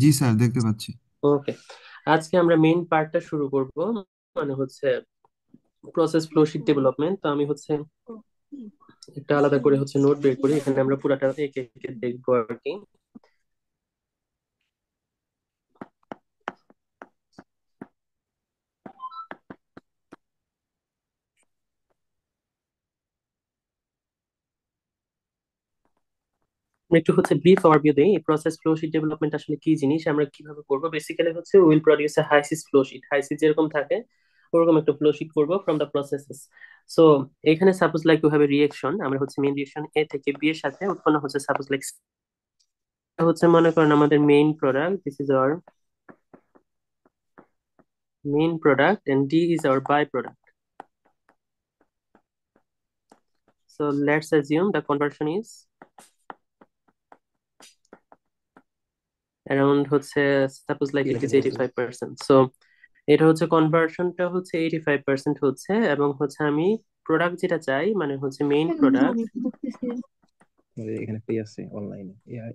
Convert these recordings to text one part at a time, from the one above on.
জি sir, দেখতে পাচ্ছি। ওকে, আজকে আমরা মেইন পার্টটা শুরু করব, মানে হচ্ছে প্রসেস ফ্লো শিট ডেভেলপমেন্ট। তো আমি হচ্ছে একটা আলাদা করে হচ্ছে নোট বের করি, এখানে আমরা পুরাটা একে একে দেখবো আর কি। আমি একটু হচ্ছে ব্রিফ ওভারভিউ দিই, এই প্রসেস ফ্লো শিট ডেভেলপমেন্ট আসলে কি জিনিস, আমরা কিভাবে করবো। বেসিক্যালি হচ্ছে will produce a HYSYS flow sheet, HYSYS যেরকম থাকে ওরকম একটা ফ্লো শিট করবো ফ্রম দ্য প্রসেসেস। সো এখানে suppose like you have a reaction, আমরা হচ্ছে মেইন রিয়েকশন এ থেকে বি এর সাথে উৎপন্ন হচ্ছে সাপোজ লাইক হচ্ছে মনে করেন আমাদের main product, this is our main product and D is our byproduct. So let's assume the conversion is around হচ্ছে suppose like it is 85%। So এটা হচ্ছে কনভার্সনটা হচ্ছে 85% হচ্ছে, এবং হচ্ছে আমি প্রোডাক্ট যেটা চাই মানে হচ্ছে মেইন প্রোডাক্ট, আমাদের এখানে ফ্রি আছে অনলাইনে এআই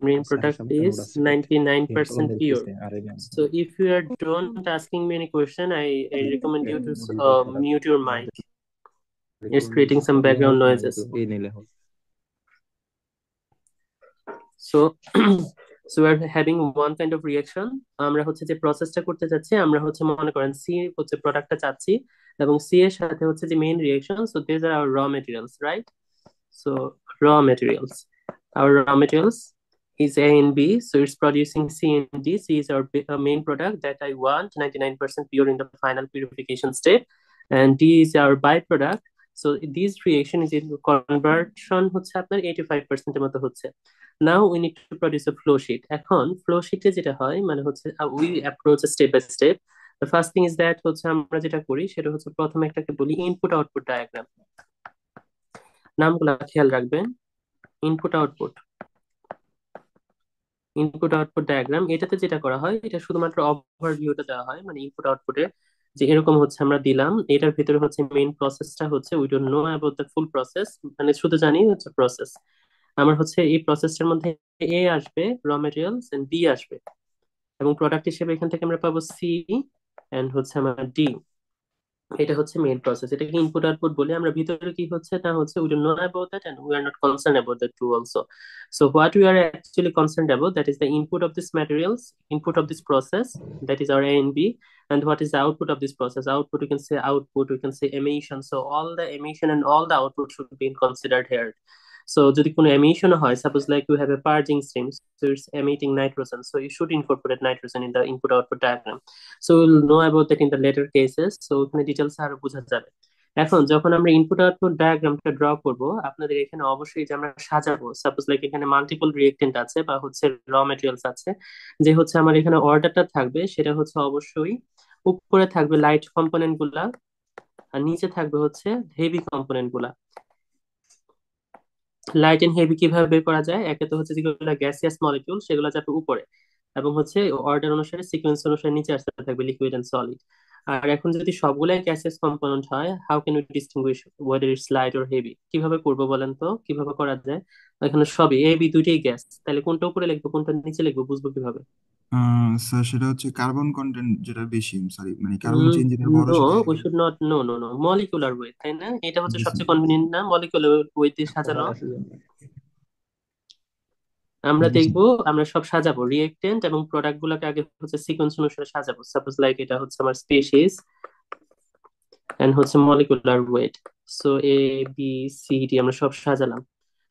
মেইন স্যারের প্রোডাক্ট সামনে ইজ নোট আছে কয়েকটা 99% কলম pure. দিতেছে আর এই যে So if you are don't asking me any question, I recommend you to module product mute your mic. আমাদের It's creating some ইয়া হোক background না noises. কিন্তু এই নিলে হোক। So so we are having one kind of reaction, আমরা হচ্ছে যে প্রসেসটা করতে যাচ্ছি, আমরা হচ্ছে মনে করেন সি হচ্ছে প্রোডাক্টটা চাচ্ছি, এবং সি এর সাথে হচ্ছে যে main reaction, so this are our raw materials, right? So raw materials, our raw materials is A and B, so it's producing C and D. C is our main product that I want 99% pure in the final purification state, and D is our byproduct. So this reaction is in conversion হচ্ছে আপনার 85% এর মতো হচ্ছে। Now we need to produce a flow sheet. এখন flow sheet এ যেটা হয় মানে হচ্ছে we approach step by step. The first thing is that হচ্ছে আমরা যেটা করি সেটা হচ্ছে প্রথমে একটাকে বলি ইনপুট আউটপুট ডায়াগ্রাম। নামগুলা খেয়াল রাখবেন, input output, input output diagram. এটাতে যেটা করা হয় এটা শুধুমাত্র ওভারভিউটা দেওয়া হয়, মানে ইনপুট আউটপুটে যে এরকম হচ্ছে আমরা দিলাম, এটার ভিতরে হচ্ছে মেইন প্রসেসটা হচ্ছে we don't know about the full process, মানে শুধু জানি হচ্ছে প্রসেস। আমার হচ্ছে এই প্রসেসটার মধ্যে এ আসবে র মেটেরিয়ালস এন্ড বি আসবে, এবং প্রোডাক্ট হিসেবে এখান থেকে আমরা পাবো সি এন্ড হচ্ছে আমার ডি। এটা হচ্ছে মেইন প্রসেস, এটাকে ইনপুট আউটপুট বলে। আমরা ভিতরে কি হচ্ছে না হচ্ছে we don't know about that and we are not concern about that too also. So what we are actually concerned about, that is the input of these materials, input of this process, that is our A and B, and what is the output of this process. Output, we can say output, we can say emission. So all the emission and all the output should be considered here. So যদি কোনো emission হয়, suppose like you have a purging stream, so it's emitting nitrogen, so you should incorporate nitrogen in the input output diagram. So we'll know about that in the later cases, so ওখানে details আরো বোঝা যাবে। এখন যখন আমরা input output ডায়াগ্রামটা draw করব, আপনাদের এখানে অবশ্যই যে আমরা সাজাবো, সাপোজ লাইক এখানে মাল্টিপল রিয়েক্টেন্ট আছে বা হচ্ছে র মেটেরিয়ালস আছে, যে হচ্ছে আমার এখানে অর্ডারটা থাকবে সেটা হচ্ছে অবশ্যই উপরে থাকবে লাইট কম্পোনেন্ট গুলা, আর নিচে থাকবে হচ্ছে হেভি কম্পোনেন্ট গুলা। লাইট এন্ড হেভি কিভাবে বের করা যায়, একে তো হচ্ছে যেগুলো গ্যাসিয়াস মলিকিউল সেগুলো যাবে উপরে, এবং হচ্ছে অর্ডার অনুসারে সিকোয়েন্স অনুসারে নিচে আসতে থাকবে লিকুইড এন্ড সলিড। আর এখন যদি সবগুলাই গ্যাসিয়াস কম্পোনেন্ট হয়, how can we distinguished whether it's light or heavy? কিভাবে করবো বলেন তো, কিভাবে করা যায়? এখানে সবই এ বি দুইটাই গ্যাস, তাহলে কোনটা উপরে লিখবো কোনটা নিচে লিখবো বুঝবো কিভাবে? স্যার, সেটা হচ্ছে কার্বন কন্টেন্ট যেটা বেশি, সরি মানে কার্বন চেন যেটা বড় নো, সেটা উই আগে। Should not, no no no, molecular weight, তাই না? এটা হচ্ছে জি স্যার। সবচেয়ে কনভিনিয়েন্ট না, মলিকুলার ওয়েট দিয়ে সাজানো। আমরা জি স্যার। দেখবো, আমরা সব সাজাবো রিয়েক্টেন্ট এবং প্রোডাক্ট গুলোকে আগে হচ্ছে সিকোয়েন্স অনুসারে সাজাবো। সাপোজ লাইক এটা হচ্ছে আমার স্পেসিস এন্ড হচ্ছে মলিকুলার ওয়েট। সো এ বি সি ডি আমরা সব সাজালাম,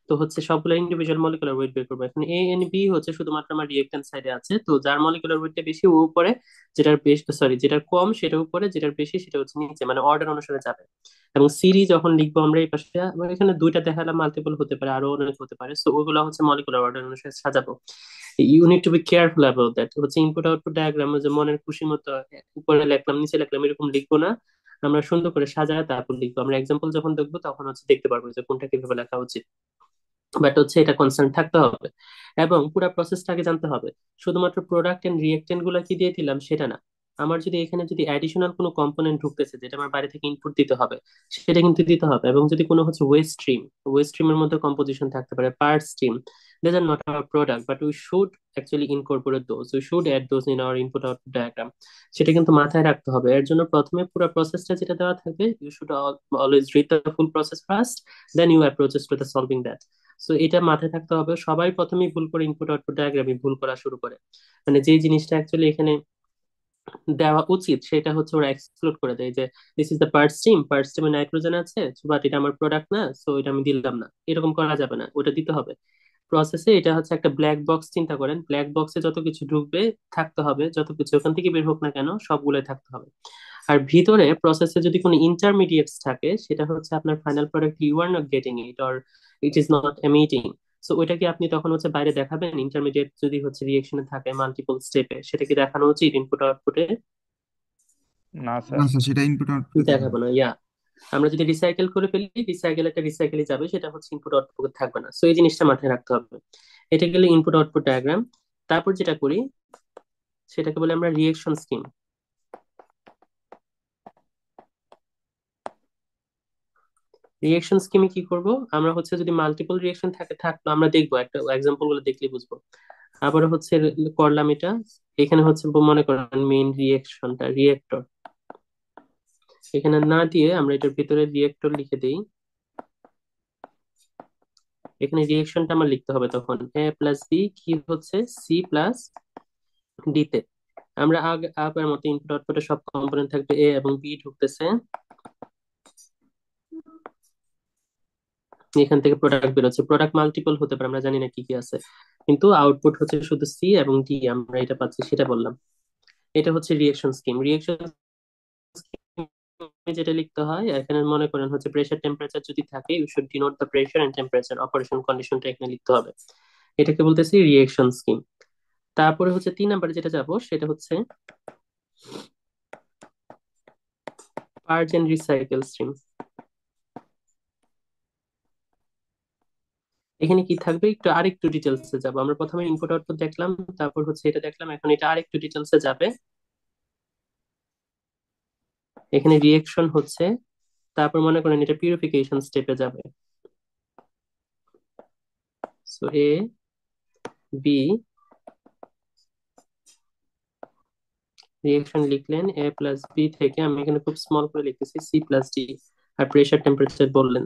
তো হচ্ছে সবগুলো ইন্ডিভিজুয়াল মলিকুলার ওয়েট বের করবো। এখন এ এন্ড বি হচ্ছে শুধুমাত্র আমার রিয়েক্টেন্ট সাইডে আছে, তো যার মলিকুলার ওয়েটটা বেশি ও উপরে, যেটার বেশি সরি যেটার কম সেটা উপরে, যেটার বেশি সেটা হচ্ছে নিচে, মানে অর্ডার অনুসারে যাবে। এবং সিরি যখন লিখবো আমরা এই পাশে, আমার এখানে দুইটা দেখালাম, মাল্টিপল হতে পারে, আরো অনেক হতে পারে, সো ওগুলো হচ্ছে মলিকুলার অর্ডার অনুসারে সাজাবো। You need to be careful about that, হচ্ছে ইনপুট আউটপুট ডায়াগ্রাম যে মনের খুশি মতো উপরে লিখলাম নিচে লিখলাম এরকম লিখবো না। আমরা সুন্দর করে সাজায় তারপর লিখবো, আমরা এক্সাম্পল যখন দেখবো তখন হচ্ছে দেখতে পারবো যে কোনটা কিভাবে লেখা উচিত। বাট হচ্ছে এটা কনসার্ন থাকতে হবে, এবং পুরো প্রসেসটাকে জানতে হবে। শুধুমাত্র প্রোডাক্ট এন্ড রিয়েক্টেন্ট গুলা কি দিয়ে দিলাম সেটা না, আমার যদি এখানে যদি অ্যাডিশনাল কোনো কম্পোনেন্ট ঢুকতেছে যেটা আমার বাইরে থেকে ইনপুট দিতে হবে, সেটা কিন্তু দিতে হবে। এবং যদি কোনো হচ্ছে ওয়েস্ট স্ট্রিমের মধ্যে কম্পোজিশন থাকতে পারে, part stream, these are not our product but we should actually incorporate those, we should add those in our input output diagram। সেটা কিন্তু মাথায় রাখতে হবে। এর জন্য প্রথমে পুরো প্রসেসটা যেটা দেওয়া থাকবে, you should always read the full process first, then you approach to the solving that। So এটা মাথায় থাকতে হবে। সবাই প্রথমেই ভুল করে ইনপুট আউটপুট ডায়াগ্রামে ভুল করা শুরু করে, মানে যে জিনিসটা অ্যাকচুয়ালি এখানে দেওয়া উচিত সেটা হচ্ছে ওরা এক্সক্লুড করে দেয়, যে দিস ইজ দ্য পার্ট স্ট্রিমে নাইট্রোজেন আছে, বাট এটা আমার প্রোডাক্ট না, সো এটা আমি দিলাম না। এরকম করা যাবে না, ওটা দিতে হবে। প্রসেসে এটা হচ্ছে একটা ব্ল্যাক বক্স, চিন্তা করেন ব্ল্যাক বক্সে যত কিছু ঢুকবে থাকতে হবে, যত কিছু ওখান থেকে বের হোক না কেন সবগুলোই থাকতে হবে। আর ভিতরে প্রসেসে যদি কোনো ইন্টারমিডিয়েটস থাকে, সেটা হচ্ছে আপনার final product you are not getting it, or it is not emitting. So ওইটা কি আপনি তখন হচ্ছে বাইরে দেখাবেন? ইন্টারমিডিয়েট যদি হচ্ছে রিয়েকশনে থাকে মাল্টিপল স্টেপে, সেটা কি দেখানো উচিত ইনপুট আউটপুটে? না না স্যার। স্যার, সেটা ইনপুট আউটপুটে দেখাবো। দেখাবো না, ইয়া। আমরা যদি রিসাইকেল করে ফেলি, একটা রিসাইকেলই যাবে, সেটা হচ্ছে ইনপুট আউটপুট থাকবে না। সো এই জিনিসটা মাথায় রাখতে হবে। এটা গেলে ইনপুট আউটপুট ডায়াগ্রাম। তারপর যেটা করি সেটাকে বলে আমরা রিয়েকশন স্কিম। রিয়েকশন স্কিমে কি করব? আমরা হচ্ছে যদি মাল্টিপল রিয়েকশন থাকলো আমরা দেখবো, একটা এক্সাম্পল গুলো দেখলে বুঝবো। আবার হচ্ছে করলাম এটা। এখানে হচ্ছে মনে করেন মেইন রিয়েকশনটা রিয়েক্টর, এখানে না দিয়ে আমরা এটার ভিতরে রিয়েক্টর লিখে দিই। এখানে রিয়েকশনটা আমার লিখতে হবে তখন এ প্লাস বি কি হচ্ছে সি প্লাস ডি তে। আমরা আগে আগের মতো ইনপুট আউটপুটে সব কম্পোনেন্ট থাকবে, এ এবং বি ঢুকতেছে, এখান থেকে প্রোডাক্ট বেরোচ্ছে। প্রোডাক্ট মাল্টিপল হতে পারে, আমরা জানি না কি কি আছে, কিন্তু আউটপুট হচ্ছে শুধু সি এবং ডি, আমরা এটা পাচ্ছি সেটা বললাম। এটা হচ্ছে রিয়েকশন স্কিম। রিয়েকশন যেটা লিখতে হয় এখানে মনে করেন হচ্ছে প্রেসার টেম্পারেচার যদি থাকে, you should denote the pressure and temperature operation কন্ডিশনটা এখানে লিখতে হবে। এটাকে বলতেছি রিয়েকশন স্কিম। তারপরে হচ্ছে 3 নম্বরে যেটা যাব সেটা হচ্ছে পার্জ এন্ড রিসাইকেল স্ট্রিম। এখানে কি থাকবে, একটু আরেকটু ডিটেলসে যাব। আমরা প্রথমে ইনপুট আউটপুট দেখলাম, তারপর হচ্ছে এটা দেখলাম, এখন এটা আরেকটু ডিটেলসে যাবে। এখানে রিয়েকশন হচ্ছে, তারপর মনে করেন এটা পিউরিফিকেশন স্টেপে যাবে। সো এ বি রিয়েকশন লিখলেন, এ প্লাস বি থেকে আমি এখানে খুব স্মল করে লিখতেছি সি প্লাস ডি, আর প্রেসার টেম্পারেচার বললেন।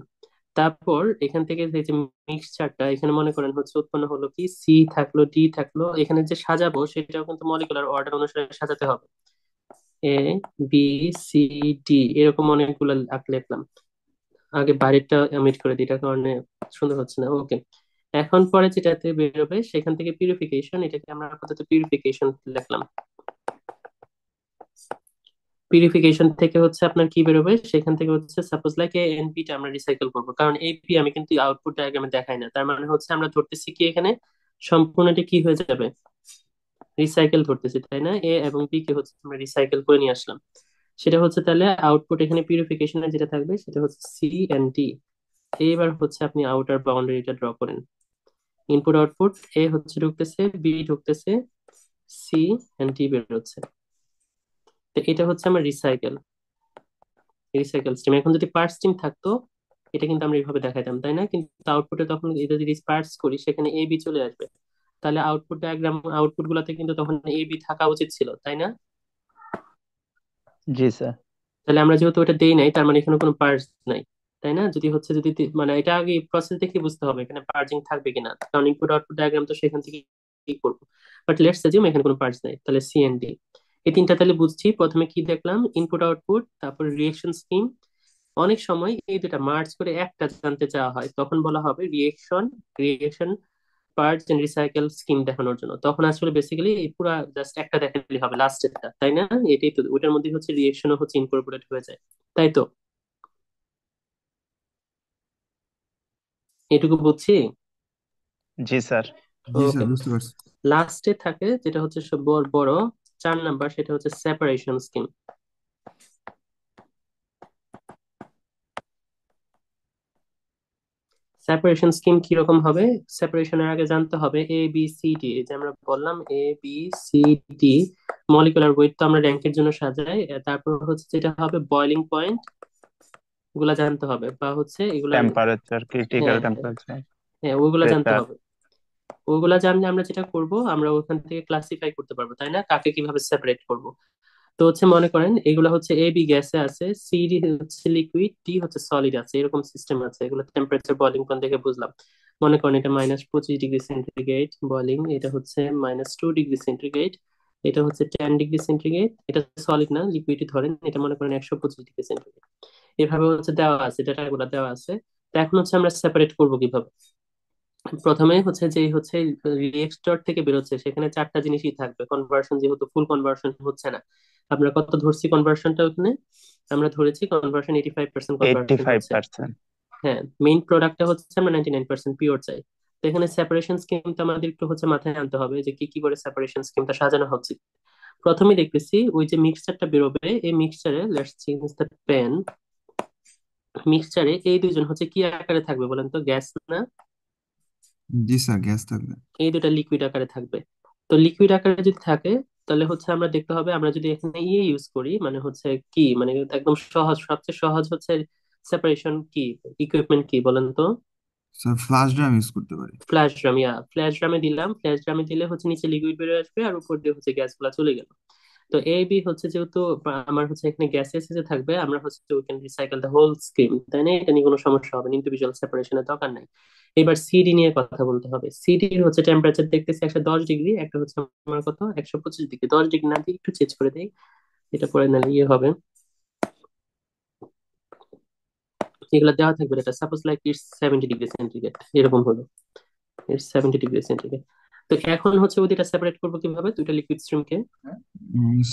তারপর এখান থেকে এই যে মিক্সচারটা এখানে মনে করেন হচ্ছে উৎপন্ন হলো কি, সি থাকলো ডি থাকলো, এখানে যে সাজাবো সেটাও কিন্তু মলিকুলার অর্ডার অনুসারে সাজাতে হবে। এ বি সি ডি এরকম অনেকগুলো লিখলাম। আগে বাইরেরটা মিট করে দিই, এটার কারণে সুন্দর হচ্ছে না, ওকে। এখন পরে যেটাতে বেরোবে সেখান থেকে পিউরিফিকেশন, এটাকে আমরা আপাতত পিউরিফিকেশন লিখলাম। পিউরিফিকেশন থেকে হচ্ছে আপনার কি বেরোবে, সেখান থেকে হচ্ছে suppose like A and B টা আমরা রিসাইকেল করবো, কারণ এই বি আমি কিন্তু আউটপুট ডায়াগ্রামে দেখাই না। তার মানে হচ্ছে আমরা ধরতেছি কি এখানে সম্পূর্ণটা কি হয়ে যাবে, রিসাইকেল ধরতেছি, তাই না? এ এবং বি কে হচ্ছে আমরা রিসাইকেল করে নিয়ে আসলাম। সেটা হচ্ছে তাহলে আউটপুট এখানে পিউরিফিকেশনে যেটা থাকবে সেটা হচ্ছে সি এন্ড ডি। এইবার হচ্ছে আপনি আউটার বাউন্ডারিটা ড্র করেন। ইনপুট আউটপুট এ হচ্ছে ঢুকতেছে, বি ঢুকতেছে, সি এন্ড ডি বেরোচ্ছে। তো এটা হচ্ছে আমার রিসাইকেল স্ট্রিম। এখন যদি পার্ট স্ট্রিম থাকতো, এটা কিন্তু আমরা এইভাবে দেখাইতাম, তাই না? কিন্তু আউটপুটে তখন এটা যদি পার্টস করি সেখানে এ বি চলে আসবে। তাহলে আউটপুট ডায়াগ্রাম আউটপুট গুলাতে কিন্তু তখন এ বি থাকা উচিত ছিল, তাই না? জি স্যার। তাহলে আমরা যেহেতু এটা দেই নাই, তার মানে এখানে কোনো পার্টস নাই, তাই না? যদি হচ্ছে যদি মানে এটা আগে প্রসেস দেখে বুঝতে হবে এখানে পার্জিং থাকবে কিনা, কারণ ইনপুট আউটপুট ডায়াগ্রাম তো সেখান থেকে কি করবো। বাট লেটস এজিউম এখানে কোনো পার্টস নাই, তাহলে সি এন্ড ডি এই তিনটা তাহলে বুঝছি। প্রথমে কি দেখলাম, ইনপুট আউটপুট, তারপর রিয়েকশন স্কিম। অনেক সময় এই দুটা মার্জ করে একটা জানতে চাওয়া হয়, তখন বলা হবে reaction parts and recycle scheme দেখানোর জন্য। তখন আসলে বেসিক্যালি পুরা জাস্ট একটা দেখালেই হবে লাস্টেরটা, তাই না? এটাই তো, ওটার মধ্যে হচ্ছে রিয়েকশনও হচ্ছে ইনকর্পোরেট হয়ে যায়, তাই তো? এটুকু বুঝছি। জি স্যার। জি স্যার, ওকে। বুঝতে পারছি। লাস্টে থাকে যেটা হচ্ছে সব বড় বড় 4 নাম্বার, সেটা হচ্ছে সেপারেশন স্কিম। সেপারেশন স্কিম কিরকম হবে? সেপারেশনের আগে জানতে হবে এ বি সি ডি, যে আমরা বললাম A B C D molecular weight তো আমরা র্যাঙ্কের জন্য সাজাই। তারপর হচ্ছে যেটা হবে বয়লিং পয়েন্ট, গুলা জানতে হবে, বা হচ্ছে এগুলা। টেম্পারেচার, ক্রিটিক্যাল হ্যাঁ, হ্যাঁ, টেম্পারেচার, হ্যাঁ, ওইগুলা জানতে প্রেসার। হবে। ওইগুলা জানলে আমরা যেটা করব, আমরা ওখান থেকে ক্লাসিফাই করতে পারবো, তাই না, কাকে কিভাবে সেপারেট করব। তো হচ্ছে মনে করেন এগুলো হচ্ছে এ বি গ্যাসে আছে, সি ডি হচ্ছে লিকুইড, ডি হচ্ছে সলিড আছে, এরকম সিস্টেম আছে। এগুলো টেম্পারেচার বয়লিং পয়েন্ট দেখে বুঝলাম। মনে করেন এটা -25 ডিগ্রি সেন্টিগ্রেড বয়লিং, এটা হচ্ছে -2 ডিগ্রি সেন্টিগ্রেড, এটা হচ্ছে 10 ডিগ্রি সেন্টিগ্রেড, এটা সলিড না লিকুইডই ধরেন, এটা মনে করেন 125 ডিগ্রি সেন্টিগ্রেড। এভাবে হচ্ছে দেওয়া আছে, ডেটাগুলো দেওয়া আছে। তো এখন হচ্ছে আমরা সেপারেট করব কিভাবে? প্রথমে হচ্ছে যে হচ্ছে রিয়েক্টর থেকে বেরোচ্ছে সেখানে চারটা জিনিসই থাকবে। কনভার্সন যেহেতু ফুল কনভার্সন হচ্ছে না, আমরা কত ধরছি কনভার্সনটা ওখানে? আমরা ধরেছি কনভার্সন 85% এইটটি কনভার্সন ফাইভ হচ্ছে। পার্সেন্ট হ্যাঁ, মেইন প্রোডাক্টটা হচ্ছে আমরা 99% পিওর চাই। তো এখানে সেপারেশন স্কিমটা আমাদের একটু হচ্ছে মাথায় আনতে হবে যে কি কি করে সেপারেশন স্কিমটা সাজানো হচ্ছে। প্রথমে দেখতেছি ওই যে মিক্সচারটা বেরোবে, এই মিক্সচারে লেটস চেঞ্জ দ্য পেন। মিক্সচারে এই দুইজন হচ্ছে কি আকারে থাকবে বলেন তো, গ্যাস না? জি স্যার, গ্যাস থাকবে। এই দুটা লিকুইড আকারে থাকবে। তো লিকুইড আকারে যদি থাকে, তাহলে হচ্ছে আমরা দেখতে হবে, আমরা যদি এখানে ইয়ে ইউজ করি, মানে হচ্ছে কি, মানে একদম সহজ, সবচেয়ে সহজ হচ্ছে সেপারেশন কি ইকুইপমেন্ট কি বলেন তো? স্যার ফ্লাশ ড্রাম ইউজ করতে পারি। ফ্ল্যাশ ড্রাম, ইয়া ফ্ল্যাশ ড্রামে দিলাম, ফ্ল্যাশ ড্রামে দিলে হচ্ছে নিচে লিকুইড বেরোয় আসবে আর উপর দিয়ে হচ্ছে গ্যাস গুলা চলে গেল। তো এ বি হচ্ছে যেহেতু আমার হচ্ছে এখানে গ্যাসেস যে থাকবে, আমরা হচ্ছে we can recycle the whole scheme, তাই না, এটা নিয়ে কোনো সমস্যা হবে না, ইন্ডিভিজুয়াল সেপারেশনের দরকার নাই। এবার সিডি নিয়ে কথা বলতে হবে। সিডির হচ্ছে টেম্পারেচার দেখতেছি 110 ডিগ্রি, একটা হচ্ছে আমার কত 125 ডিগ্রি, 10 ডিগ্রি না দিয়ে একটু চেঞ্জ করে দিই, এটা পরে নাহলে ইয়ে হবে। এগুলো দেওয়া থাকবে, এটা suppose like it's 70 degree centigrade, এরকম হলো ইটস 70 ডিগ্রি সেন্টিগ্রেড। তো এখন হচ্ছে ওইটা সেপারেট করবো কিভাবে দুইটা লিকুইড স্ট্রিমকে?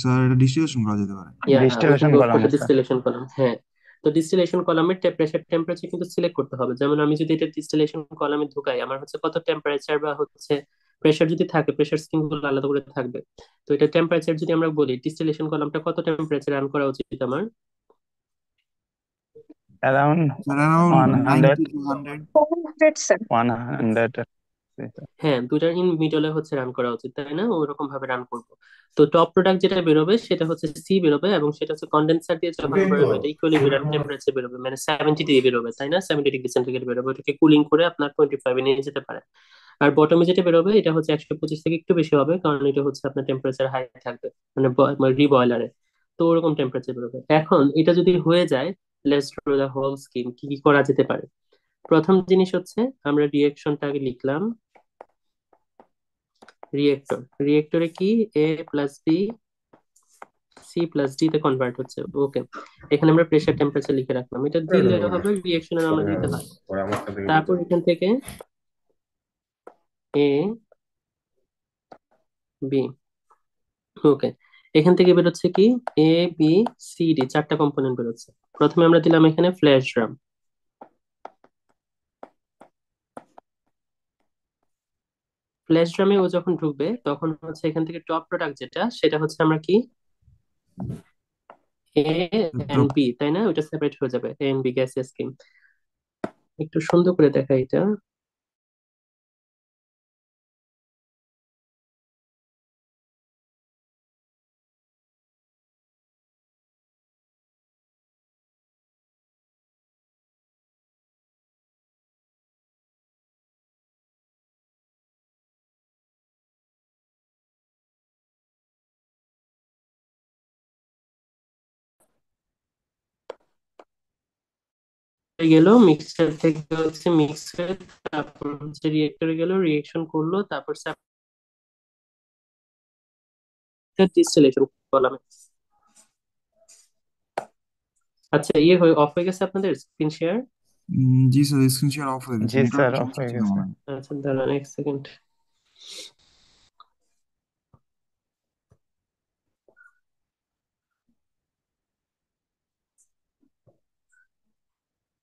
স্যার এটা ডিস্ট্রিবিউশন করা যেতে পারে। Yeah, we can distillation go for column the আছে। Distillation column. হ্যাঁ, তো ডিস্টিলেশন কলামের প্রেসার টেম্পারেচার কিন্তু সিলেক্ট করতে হবে। যেমন আমি যদি এটা ডিস্টিলেশন কলামে ঢুকাই, আমার হচ্ছে কত টেম্পারেচার বা হচ্ছে প্রেসার যদি থাকে, প্রেসার স্কিম গুলো আলাদা করে থাকবে। তো এটা টেম্পারেচার যদি আমরা বলি, ডিস্টিলেশন কলামটা কত টেম্পারেচার রান করা উচিত আমার? Around sir around one hundred 90 to 100। 400 sir. 100। হ্যাঁ, দুইটার ইন মিডলে হচ্ছে রান করা উচিত, তাই না, ওইরকম ভাবে রান করবো। তো টপ প্রোডাক্ট যেটা বেরোবে সেটা হচ্ছে সি বেরোবে, এবং সেটা হচ্ছে কন্ডেন্সার দিয়ে যখন বেরোবে এটা ইকুইলিব্রিয়াম টেম্পারেচার বেরোবে, মানে 70 দিয়ে বেরোবে, তাই না, 70 ডিগ্রি সেন্টিগ্রেড বেরোবে। ওটাকে কুলিং করে আপনার 25-এ নিয়ে যেতে পারে। আর বটমে যেটা বেরোবে এটা হচ্ছে 125 থেকে একটু বেশি হবে, কারণ এটা হচ্ছে আপনার টেম্পারেচার হাই থাকবে, মানে রিবয়লারে। তো ওরকম টেম্পারেচার বেরোবে। এখন এটা যদি হয়ে যায়, let's draw the whole scheme, কি কি করা যেতে পারে। প্রথম জিনিস হচ্ছে আমরা রিয়েকশনটা আগে লিখলাম। রিয়েক্টর, রিয়েক্টরে কি A plus B C plus D তে কনভার্ট হচ্ছে। ওকে, এখানে আমরা প্রেসার টেম্পারেচার লিখে রাখলাম, এটা দিলে হবে রিয়েকশনের নামে দিতে হয়। তারপর এখান থেকে এ বি, ওকে, এখান থেকে বেরোচ্ছে কি এ বি সি ডি, চারটা কম্পোনেন্ট বেরোচ্ছে। প্রথমে আমরা দিলাম এখানে ফ্ল্যাশ ড্রাম। ফ্ল্যাশ ড্রামে ও যখন ঢুকবে তখন হচ্ছে এখান থেকে টপ প্রোডাক্ট যেটা, সেটা হচ্ছে আমরা কি এ এন্ড টপ। বি, তাই না, ওইটা সেপারেট হয়ে যাবে, এ এন্ড বি গ্যাসিয়াস স্কিম। একটু সুন্দর করে দেখা এটা। গেল মিক্সচার থেকে হচ্ছে মিক্স হয়ে, তারপর হচ্ছে রিয়েক্টরে গেল, রিয়েকশন করলো, তারপর ডিস্টিলেশন করলাম। আচ্ছা, ইয়ে হয়ে অফ হয়ে গেছে আপনাদের screen share? G sir, screen share of হয়ে গেছে, জি স্যার, নেটওয়ার্কের অফ সমস্যা হয়ে ছিল গেছে। মনে হয়। আচ্ছা দাঁড়ান এক সেকেন্ড।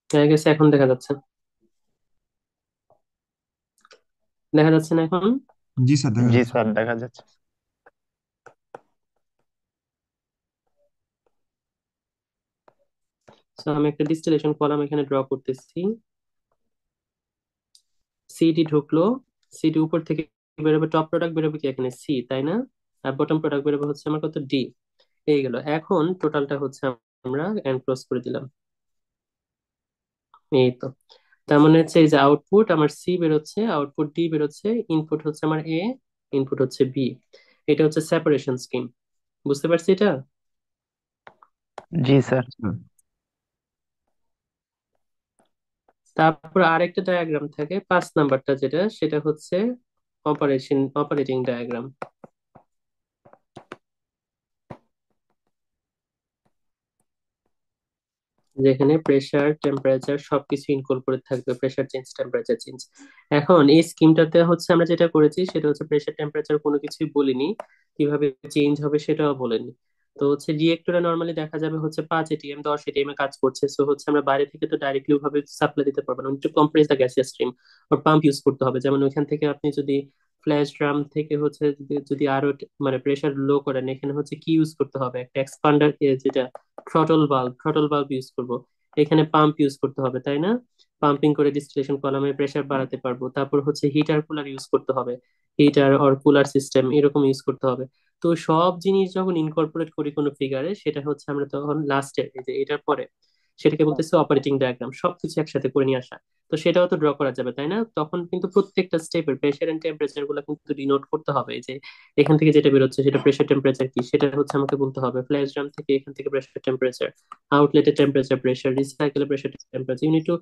হয়ে গেছে, এখন দেখা যাচ্ছে? দেখা যাচ্ছে না এখন? জি স্যার, দেখা জি যাচ্ছে। স্যার, দেখা যাচ্ছে। তো আমি একটা ডিস্টিলেশন কলাম এখানে ড্র করতেছি। সিডি ঢুকলো, সিডি উপর থেকে বেরোবে, টপ প্রোডাক্ট বেরোবে কি এখানে সি, তাই না? আর বটম প্রোডাক্ট বেরোবে হচ্ছে আমার কত, ডি। এই গেল, এখন টোটালটা হচ্ছে আমরা এন্ড ক্লোজ করে দিলাম। এই তো, তার মানে হচ্ছে এই যে আউটপুট আমার সি বেরোচ্ছে, আউটপুট ডি বেরোচ্ছে, ইনপুট হচ্ছে আমার এ, ইনপুট হচ্ছে বি। এটা হচ্ছে সেপারেশন স্কিম। বুঝতে পারছি এটা? জি স্যার। তারপর আরেকটা ডায়াগ্রাম থাকে 5 নাম্বারটা, যেটা সেটা হচ্ছে অপারেটিং ডায়াগ্রাম, যেখানে প্রেসার টেম্পারেচার সবকিছু ইনকর্পোরেট থাকবে, প্রেসার চেঞ্জ টেম্পারেচার চেঞ্জ। এখন এই স্কিমটাতে হচ্ছে আমরা যেটা করেছি সেটা হচ্ছে প্রেসার টেম্পারেচার কোনো কিছুই বলিনি, কিভাবে চেঞ্জ হবে সেটাও বলিনি। তো হচ্ছে রিয়েক্টরে নর্মালি দেখা যাবে হচ্ছে 5 ATM 10 ATM এ কাজ করছে, সো হচ্ছে আমরা বাইরে থেকে তো ডাইরেক্টলি ভাবে সাপ্লাই দিতে পারবো না, একটু কম্প্রেস দ্য গ্যাসিয়াস স্ট্রিম আর পাম্প ইউজ করতে হবে। যেমন ওইখান থেকে আপনি যদি ফ্ল্যাশ ড্রাম থেকে হচ্ছে যদি আরো মানে প্রেসার লো করেন, এখানে হচ্ছে কি ইউজ করতে হবে, একটা এক্সপান্ডার, যেটা থ্রটল বাল্ব ইউজ করব। এখানে পাম্প ইউজ করতে হবে, তাই না? পাম্পিং করে ডিস্টিলেশন কলামে প্রেসার বাড়াতে পারবো। তারপর হচ্ছে হিটার কুলার ইউজ করতে হবে, হিটার অর কুলার সিস্টেম এরকম ইউজ করতে হবে। তো সব জিনিস যখন ইনকর্পোরেট করি কোনো ফিগারে, সেটা হচ্ছে আমরা তখন লাস্টে এই যে এটার পরে সেটাকে বলতেছে অপারেটিং ডায়াগ্রাম, সবকিছু একসাথে করে নিয়ে আসা। তো সেটাও তো ড্র করা যাবে, তাই না? তখন কিন্তু প্রত্যেকটা স্টেপের প্রেসার এন্ড টেম্পারেচার গুলো কিন্তু ডিনোট করতে হবে, যে এখান থেকে যেটা বেরোচ্ছে সেটা প্রেসার টেম্পারেচার কি সেটা হচ্ছে আমাকে বলতে হবে। ফ্ল্যাশ ড্রাম থেকে এখান থেকে প্রেসার টেম্পারেচার, আউটলেটের টেম্পারেচার প্রেসার, রিসাইকেলের pressure temperature, you need to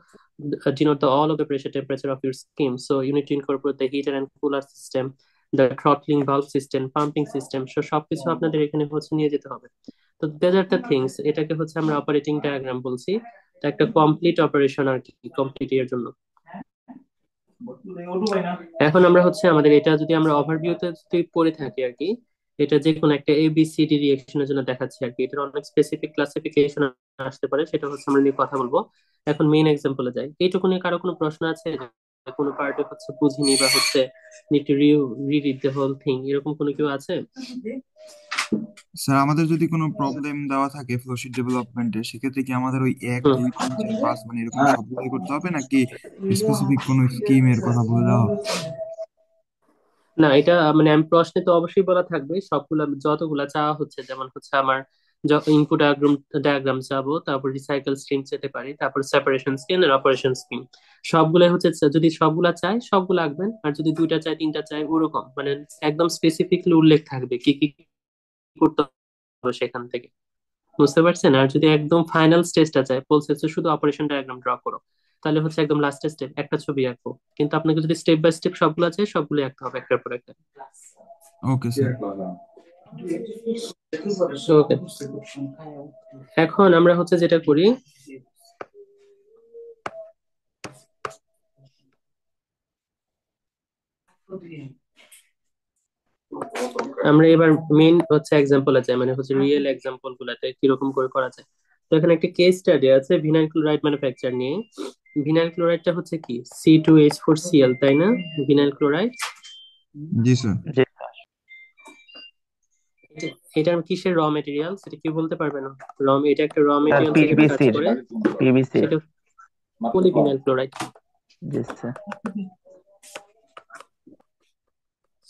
denote the all of the pressure temperature of your scheme. So you need to incorporate the heater and cooler system, the throttling valve system, pumping system. So সবকিছু আপনাদের এখানে হচ্ছে নিয়ে যেতে হবে। তো these are the things, এটাকে হচ্ছে আমরা অপারেটিং ডায়াগ্রাম বলছি। এটা একটা কমপ্লিট অপারেশন আর কি, কমপ্লিট এর জন্য। এখন আমরা হচ্ছে আমাদের এটা যদি আমরা ওভারভিউতে যদি পড়ে থাকি আর কি, এটা যে কোনো একটা ABCD রিঅ্যাকশনের জন্য দেখাচ্ছি আর কি, এটার অনেক স্পেসিফিক ক্লাসিফিকেশন আসতে পারে, সেটা হচ্ছে আমরা নিয়ে কথা বলবো। এখন মেইন এক্সাম্পলে যাই, এইটুকু নিয়ে কারো কোনো প্রশ্ন আছে? কোনো পার্টে হচ্ছে বুঝিনি বা হচ্ছে need to read the whole thing, এরকম কোনো কেউ আছে? স্যার, আমাদের যদি কোনো প্রবলেম দেওয়া থাকে ফ্লোশিট ডেভেলপমেন্টে, সেক্ষেত্রে কি আমাদের ওই 1 2 3 4 5 মানে এরকম সবগুলোই করতে হবে, নাকি স্পেসিফিক কোনো স্কিমের কথা বলে দেওয়া হবে? না, এটা মানে আমি প্রশ্নে তো অবশ্যই বলা থাকবে সবগুলা যতগুলা চাওয়া হচ্ছে, যেমন হচ্ছে আমার ইনপুট ডায়াগ্রাম চাবো, তারপর রিসাইকেল স্ট্রিম যেতে পারি, তারপর সেপারেশন স্কিম আর অপারেশন স্কিম, সবগুলাই হচ্ছে যদি সবগুলা চাই সবগুলো আঁকবেন, আর যদি দুইটা চাই তিনটা চাই ওরকম মানে একদম স্পেসিফিকলি উল্লেখ থাকবে কি কি করতে হবে সেখান থেকে। বুঝতে পারছেন? আর যদি একদম ফাইনাল স্টেজটা চাই, বলছে হচ্ছে শুধু অপারেশন ডায়াগ্রাম ড্র করো, তাহলে হচ্ছে একদম লাস্টের স্টেপ একটা ছবি আঁকবো। কিন্তু আপনাকে যদি স্টেপ বাই স্টেপ সবগুলো চাই সবগুলো আঁকতে হবে একটার পর একটা। Okay sir. ওকে, এখন আমরা হচ্ছে যেটা করি, আমরা এবার মেইন হচ্ছে এক্সাম্পলে যাই, মানে হচ্ছে রিয়েল এক্সাম্পল গুলাতে কিরকম করে করা যায়। তো এখানে একটা কেস স্টাডি আছে ভিনাইল ক্লোরাইড ম্যানুফ্যাকচার নিয়ে। ভিনাইল ক্লোরাইডটা হচ্ছে কি, C2H4Cl, তাই না? ভিনাইল ক্লোরাইড, জি স্যার। জি এটা কিসের র মেটেরিয়াল সেটা কি বলতে পারবে না? এটা একটা র স্যার, মেটেরিয়াল যেটা কাজ পিভিসির। করে, পিভিসির। সেটা পলিভিনাইল ক্লোরাইড। জি sir.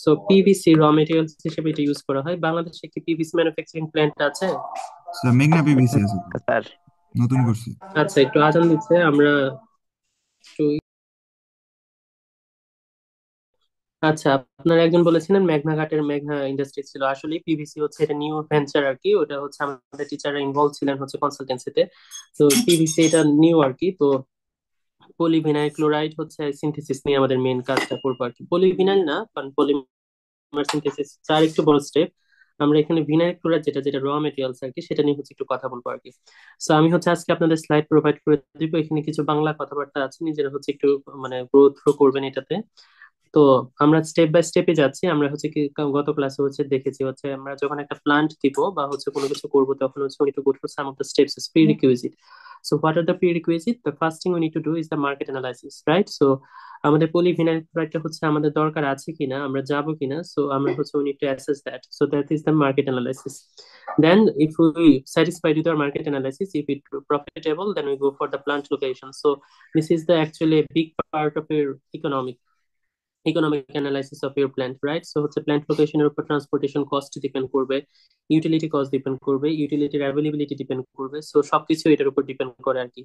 So PVC raw material হিসেবে এটা ইউজ করা হয়। বাংলাদেশে কি পিভিসি ম্যানুফ্যাকচারিং প্ল্যান্ট আছে? স্যার, মেঘনা পিভিসি আছে তো, স্যার, নতুন করছে। আচ্ছা, একটু আজান দিচ্ছে, আমরা একটু। আচ্ছা, আপনারা একজন বলেছিলেন মেঘনা ঘাটের মেঘনা ইন্ডাস্ট্রি ছিল, আসলে পিভিসি হচ্ছে এটা নিউ ভেঞ্চার আর কি, ওটা হচ্ছে আমাদের টিচাররা ইনভলভ ছিলেন হচ্ছে কনসালটেন্সিতে। তো পিভিসি এটা নিউ আর কি। তো পলিভিনাইল ক্লোরাইড হচ্ছে সিনথেসিস নিয়ে আমাদের মেন কাজটা করবো আর কি। পলিভিনাইল না, কারণ পলিমার সিনথেসিস তার একটু বড় স্টেপ। আমরা এখানে ভিনাইল ক্লোরাইড যেটা যেটা র মেটেরিয়ালস আর কি, সেটা নিয়ে হচ্ছে একটু কথা বলবো আর কি। সো আমি হচ্ছে আজকে আপনাদের স্লাইড প্রোভাইড করে দিব, এখানে কিছু বাংলা কথাবার্তা আছে, নিজেরা হচ্ছে একটু মানে গ্রোথ থ্রো করবেন এটাতে। তো আমরা স্টেপ বাই স্টেপে যাচ্ছি। আমরা হচ্ছে কি গত ক্লাসে হচ্ছে দেখেছি হচ্ছে আমরা যখন একটা প্লান্ট দিব বা হচ্ছে কোনো কিছু করবো, তখন হচ্ছে we need to go through some of the steps as prerequisite. So what are the prerequisite? The first thing we need to do is the market analysis, right? So আমাদের পলিভিনাইল ক্লোরাইডটা হচ্ছে আমাদের দরকার আছে কিনা, আমরা যাবো কিনা, সো আমরা হচ্ছে we need to assess that. So that is the market analysis. Then if we satisfied with our market analysis, if it profitable, then we go for the plant location. So this is the actually a big part of your economic. Economic analysis of your plant, right? So হচ্ছে plant লোকেশনের উপর transportation cost depend করবে, utility cost depend করবে, ইউটিলিটির availability depend করবে, so সবকিছু এটার উপর depend করে আর কি।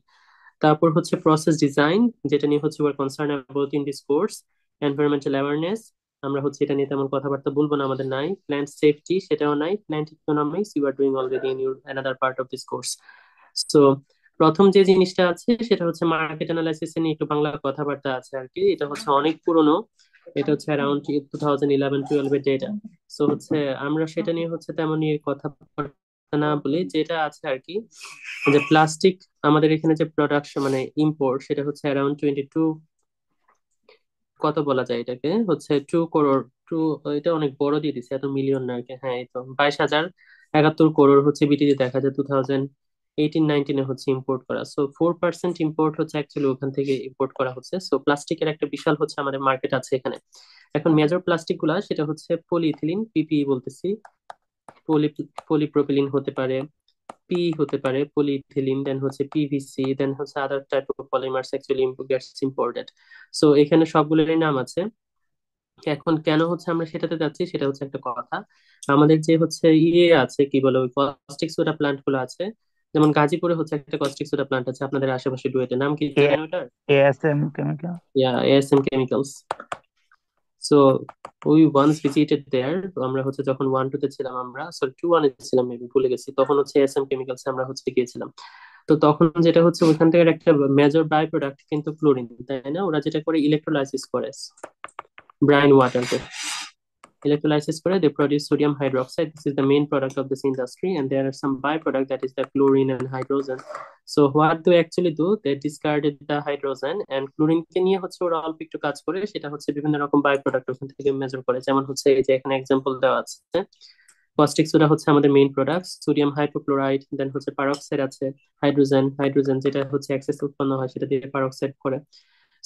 তারপর হচ্ছে প্রসেস ডিজাইন, যেটা নিয়ে হচ্ছে we're concern about in this course. Environmental awareness, আমরা হচ্ছে এটা নিয়ে তেমন কথাবার্তা বলবো না, আমাদের নাই। প্ল্যান্ট সেফটি, সেটাও নাই। Plant economics, you are doing already in your another part of this course. So প্রথম যে জিনিসটা আছে সেটা হচ্ছে মার্কেট অ্যানালাইসিস নিয়ে একটু বাংলা কথাবার্তা আছে আর কি। এটা হচ্ছে অনেক পুরনো, এটা হচ্ছে অ্যারাউন্ড 2011-12 এর ডেটা। সো হচ্ছে আমরা সেটা নিয়ে হচ্ছে তেমনই কথাবার্তা না বলি, যেটা আছে আর কি, যে প্লাস্টিক আমাদের এখানে যে প্রোডাকশন মানে ইম্পোর্ট, সেটা হচ্ছে অ্যারাউন্ড 22, কত বলা যায় এটাকে, হচ্ছে 2 করোড়, টু, এটা অনেক বড় দিয়ে দিচ্ছে, এত মিলিয়ন না আর কি। হ্যাঁ, এই তো 22,071 হচ্ছে বিটিতে দেখা যায় 2018-19 হচ্ছে ইম্পোর্ট করা। সো 4% ইম্পোর্ট হচ্ছে অ্যাকচুয়ালি ওখান থেকে ইম্পোর্ট করা হচ্ছে। সো প্লাস্টিকের একটা বিশাল হচ্ছে আমাদের মার্কেট আছে এখানে। এখন মেজর প্লাস্টিক গুলা সেটা হচ্ছে পলিইথিলিন, পিপিই বলতেছি, পলি পলিপ্রোপিলিন হতে পারে, পি হতে পারে, পলিইথিলিন, দেন হচ্ছে পিভিসি, দেন হচ্ছে other type of polymers actually gets imported. So এখানে সবগুলোরই নাম আছে। এখন কেন হচ্ছে আমরা সেটাতে যাচ্ছি সেটা হচ্ছে একটা কথা। আমাদের যে হচ্ছে ইয়ে আছে, কি বলে, ওই কস্টিক সোডা প্লান্ট গুলো আছে, যেমন গাজীপুরে হচ্ছে একটা কস্টিক সোডা প্লান্ট আছে, আপনাদের আশেপাশে ডুয়েটে, নাম কি এ জানেন ওটার? ASM chemical. Yeah, ASM chemicals. So we once visited there. আমরা হচ্ছে যখন 1-2 তে ছিলাম, আমরা সরি 2-1 এ ছিলাম, মেবি ভুলে গেছি, তখন হচ্ছে এএসএম কেমিক্যালস আমরা হচ্ছে গিয়েছিলাম। তো তখন যেটা হচ্ছে ওইখান থেকে একটা মেজর বাই প্রোডাক্ট কিন্তু ক্লোরিন, তাই না? ওরা যেটা করে ইলেকট্রোলাইসিস করে ব্রাইন ওয়াটারকে, electrolysis করে they produce sodium hydroxide. This is the main product of this industry, and there are some byproduct, that is the chlorine and hydrogen. So what they actually do, they discarded the hydrogen and chlorine কে নিয়ে হচ্ছে ওরা অল্প একটু কাজ করে, সেটা হচ্ছে বিভিন্ন রকম বাই প্রোডাক্ট ওখান থেকে মেজার করে। যেমন হচ্ছে এই যে এখানে এক্সাম্পল দেওয়া আছে, কস্টিক সোডা হচ্ছে আমাদের মেইন প্রোডাক্ট, সোডিয়াম হাইপোক্লোরাইড, দেন হচ্ছে পারক্সাইড আছে, হাইড্রোজেন, হাইড্রোজেন যেটা হচ্ছে এক্সেস উৎপন্ন হয় সেটা দিয়ে পারক্সাইড করে।